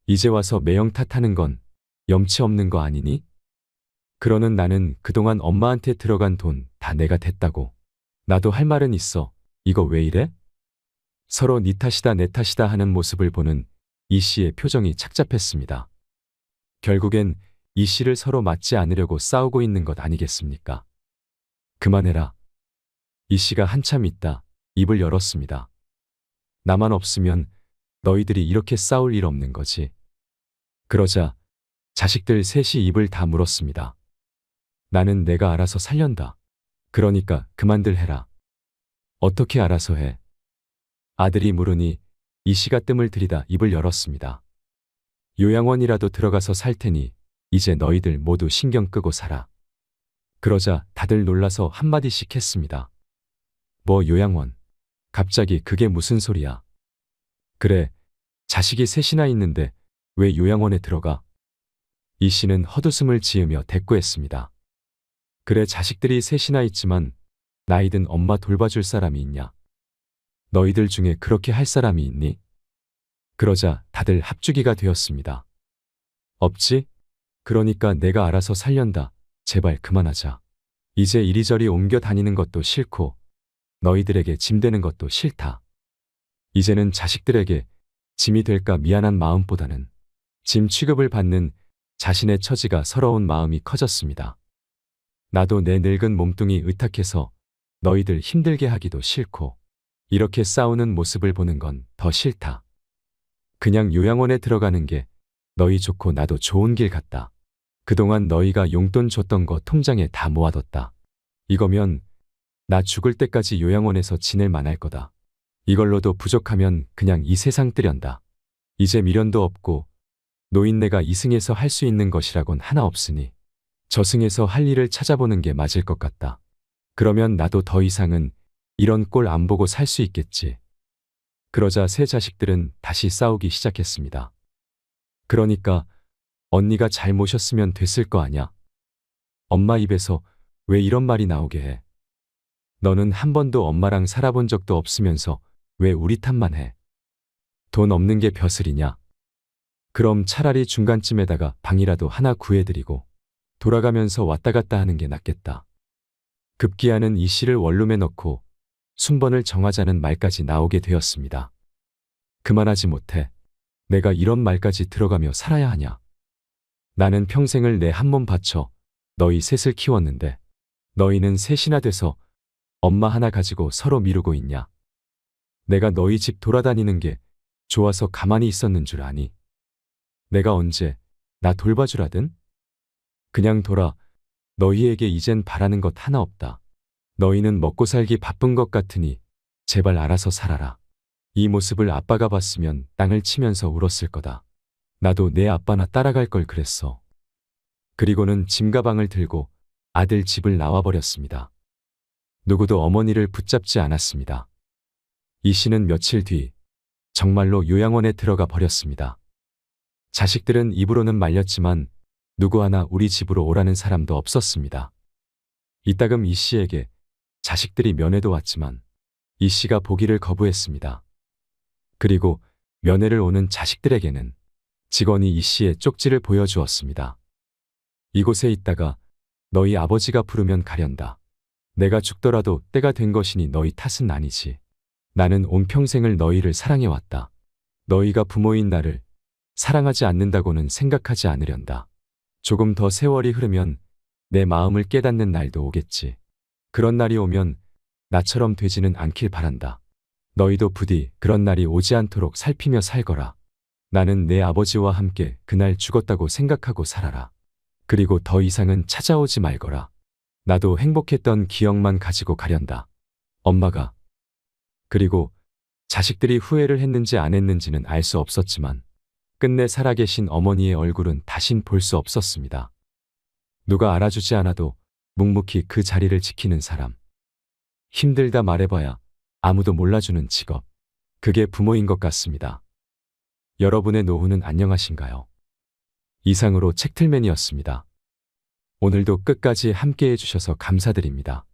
이제 와서 매형 탓하는 건 염치 없는 거 아니니? 그러는 나는 그동안 엄마한테 들어간 돈 다 내가 댔다고. 나도 할 말은 있어. 이거 왜 이래? 서로 네 탓이다 내 탓이다 하는 모습을 보는 이 씨의 표정이 착잡했습니다. 결국엔 이 씨를 서로 맞지 않으려고 싸우고 있는 것 아니겠습니까? 그만해라. 이 씨가 한참 있다 입을 열었습니다. 나만 없으면 너희들이 이렇게 싸울 일 없는 거지. 그러자 자식들 셋이 입을 다 물었습니다. 나는 내가 알아서 살련다. 그러니까 그만들 해라. 어떻게 알아서 해? 아들이 물으니 이 씨가 뜸을 들이다 입을 열었습니다. 요양원이라도 들어가서 살 테니 이제 너희들 모두 신경 끄고 살아. 그러자 다들 놀라서 한마디씩 했습니다. 뭐 요양원? 갑자기 그게 무슨 소리야? 그래, 자식이 셋이나 있는데 왜 요양원에 들어가? 이 씨는 헛웃음을 지으며 대꾸했습니다. 그래 자식들이 셋이나 있지만 나이든 엄마 돌봐줄 사람이 있냐? 너희들 중에 그렇게 할 사람이 있니? 그러자 다들 합주기가 되었습니다. 없지? 그러니까 내가 알아서 살련다. 제발 그만하자. 이제 이리저리 옮겨 다니는 것도 싫고 너희들에게 짐 되는 것도 싫다. 이제는 자식들에게 짐이 될까 미안한 마음보다는 짐 취급을 받는 자신의 처지가 서러운 마음이 커졌습니다. 나도 내 늙은 몸뚱이 의탁해서 너희들 힘들게 하기도 싫고 이렇게 싸우는 모습을 보는 건 더 싫다. 그냥 요양원에 들어가는 게 너희 좋고 나도 좋은 길 같다. 그동안 너희가 용돈 줬던 거 통장에 다 모아뒀다. 이거면 나 죽을 때까지 요양원에서 지낼 만할 거다. 이걸로도 부족하면 그냥 이 세상 뜨련다. 이제 미련도 없고 노인네가 이승에서 할 수 있는 것이라곤 하나 없으니 저승에서 할 일을 찾아보는 게 맞을 것 같다. 그러면 나도 더 이상은 이런 꼴 안 보고 살 수 있겠지. 그러자 세 자식들은 다시 싸우기 시작했습니다. 그러니까 언니가 잘 모셨으면 됐을 거 아냐? 엄마 입에서 왜 이런 말이 나오게 해? 너는 한 번도 엄마랑 살아본 적도 없으면서 왜 우리 탓만 해? 돈 없는 게 벼슬이냐? 그럼 차라리 중간쯤에다가 방이라도 하나 구해드리고 돌아가면서 왔다 갔다 하는 게 낫겠다. 급기야는 이 씨를 원룸에 넣고 순번을 정하자는 말까지 나오게 되었습니다. 그만하지 못해. 내가 이런 말까지 들어가며 살아야 하냐? 나는 평생을 내 한 몸 바쳐 너희 셋을 키웠는데 너희는 셋이나 돼서 엄마 하나 가지고 서로 미루고 있냐? 내가 너희 집 돌아다니는 게 좋아서 가만히 있었는 줄 아니? 내가 언제 나 돌봐주라든? 그냥 돌아. 너희에게 이젠 바라는 것 하나 없다. 너희는 먹고 살기 바쁜 것 같으니 제발 알아서 살아라. 이 모습을 아빠가 봤으면 땅을 치면서 울었을 거다. 나도 내 아빠나 따라갈 걸 그랬어. 그리고는 짐 가방을 들고 아들 집을 나와버렸습니다. 누구도 어머니를 붙잡지 않았습니다. 이 씨는 며칠 뒤 정말로 요양원에 들어가 버렸습니다. 자식들은 입으로는 말렸지만 누구 하나 우리 집으로 오라는 사람도 없었습니다. 이따금 이 씨에게 자식들이 면회도 왔지만 이 씨가 보기를 거부했습니다. 그리고 면회를 오는 자식들에게는 직원이 이 씨의 쪽지를 보여주었습니다. 이곳에 있다가 너희 아버지가 부르면 가련다. 내가 죽더라도 때가 된 것이니 너희 탓은 아니지. 나는 온 평생을 너희를 사랑해왔다. 너희가 부모인 나를 사랑하지 않는다고는 생각하지 않으련다. 조금 더 세월이 흐르면 내 마음을 깨닫는 날도 오겠지. 그런 날이 오면 나처럼 되지는 않길 바란다. 너희도 부디 그런 날이 오지 않도록 살피며 살거라. 나는 내 아버지와 함께 그날 죽었다고 생각하고 살아라. 그리고 더 이상은 찾아오지 말거라. 나도 행복했던 기억만 가지고 가련다. 엄마가. 그리고 자식들이 후회를 했는지 안 했는지는 알 수 없었지만 끝내 살아계신 어머니의 얼굴은 다신 볼 수 없었습니다. 누가 알아주지 않아도 묵묵히 그 자리를 지키는 사람. 힘들다 말해봐야 아무도 몰라주는 직업. 그게 부모인 것 같습니다. 여러분의 노후는 안녕하신가요? 이상으로 책틀맨이었습니다. 오늘도 끝까지 함께 해주셔서 감사드립니다.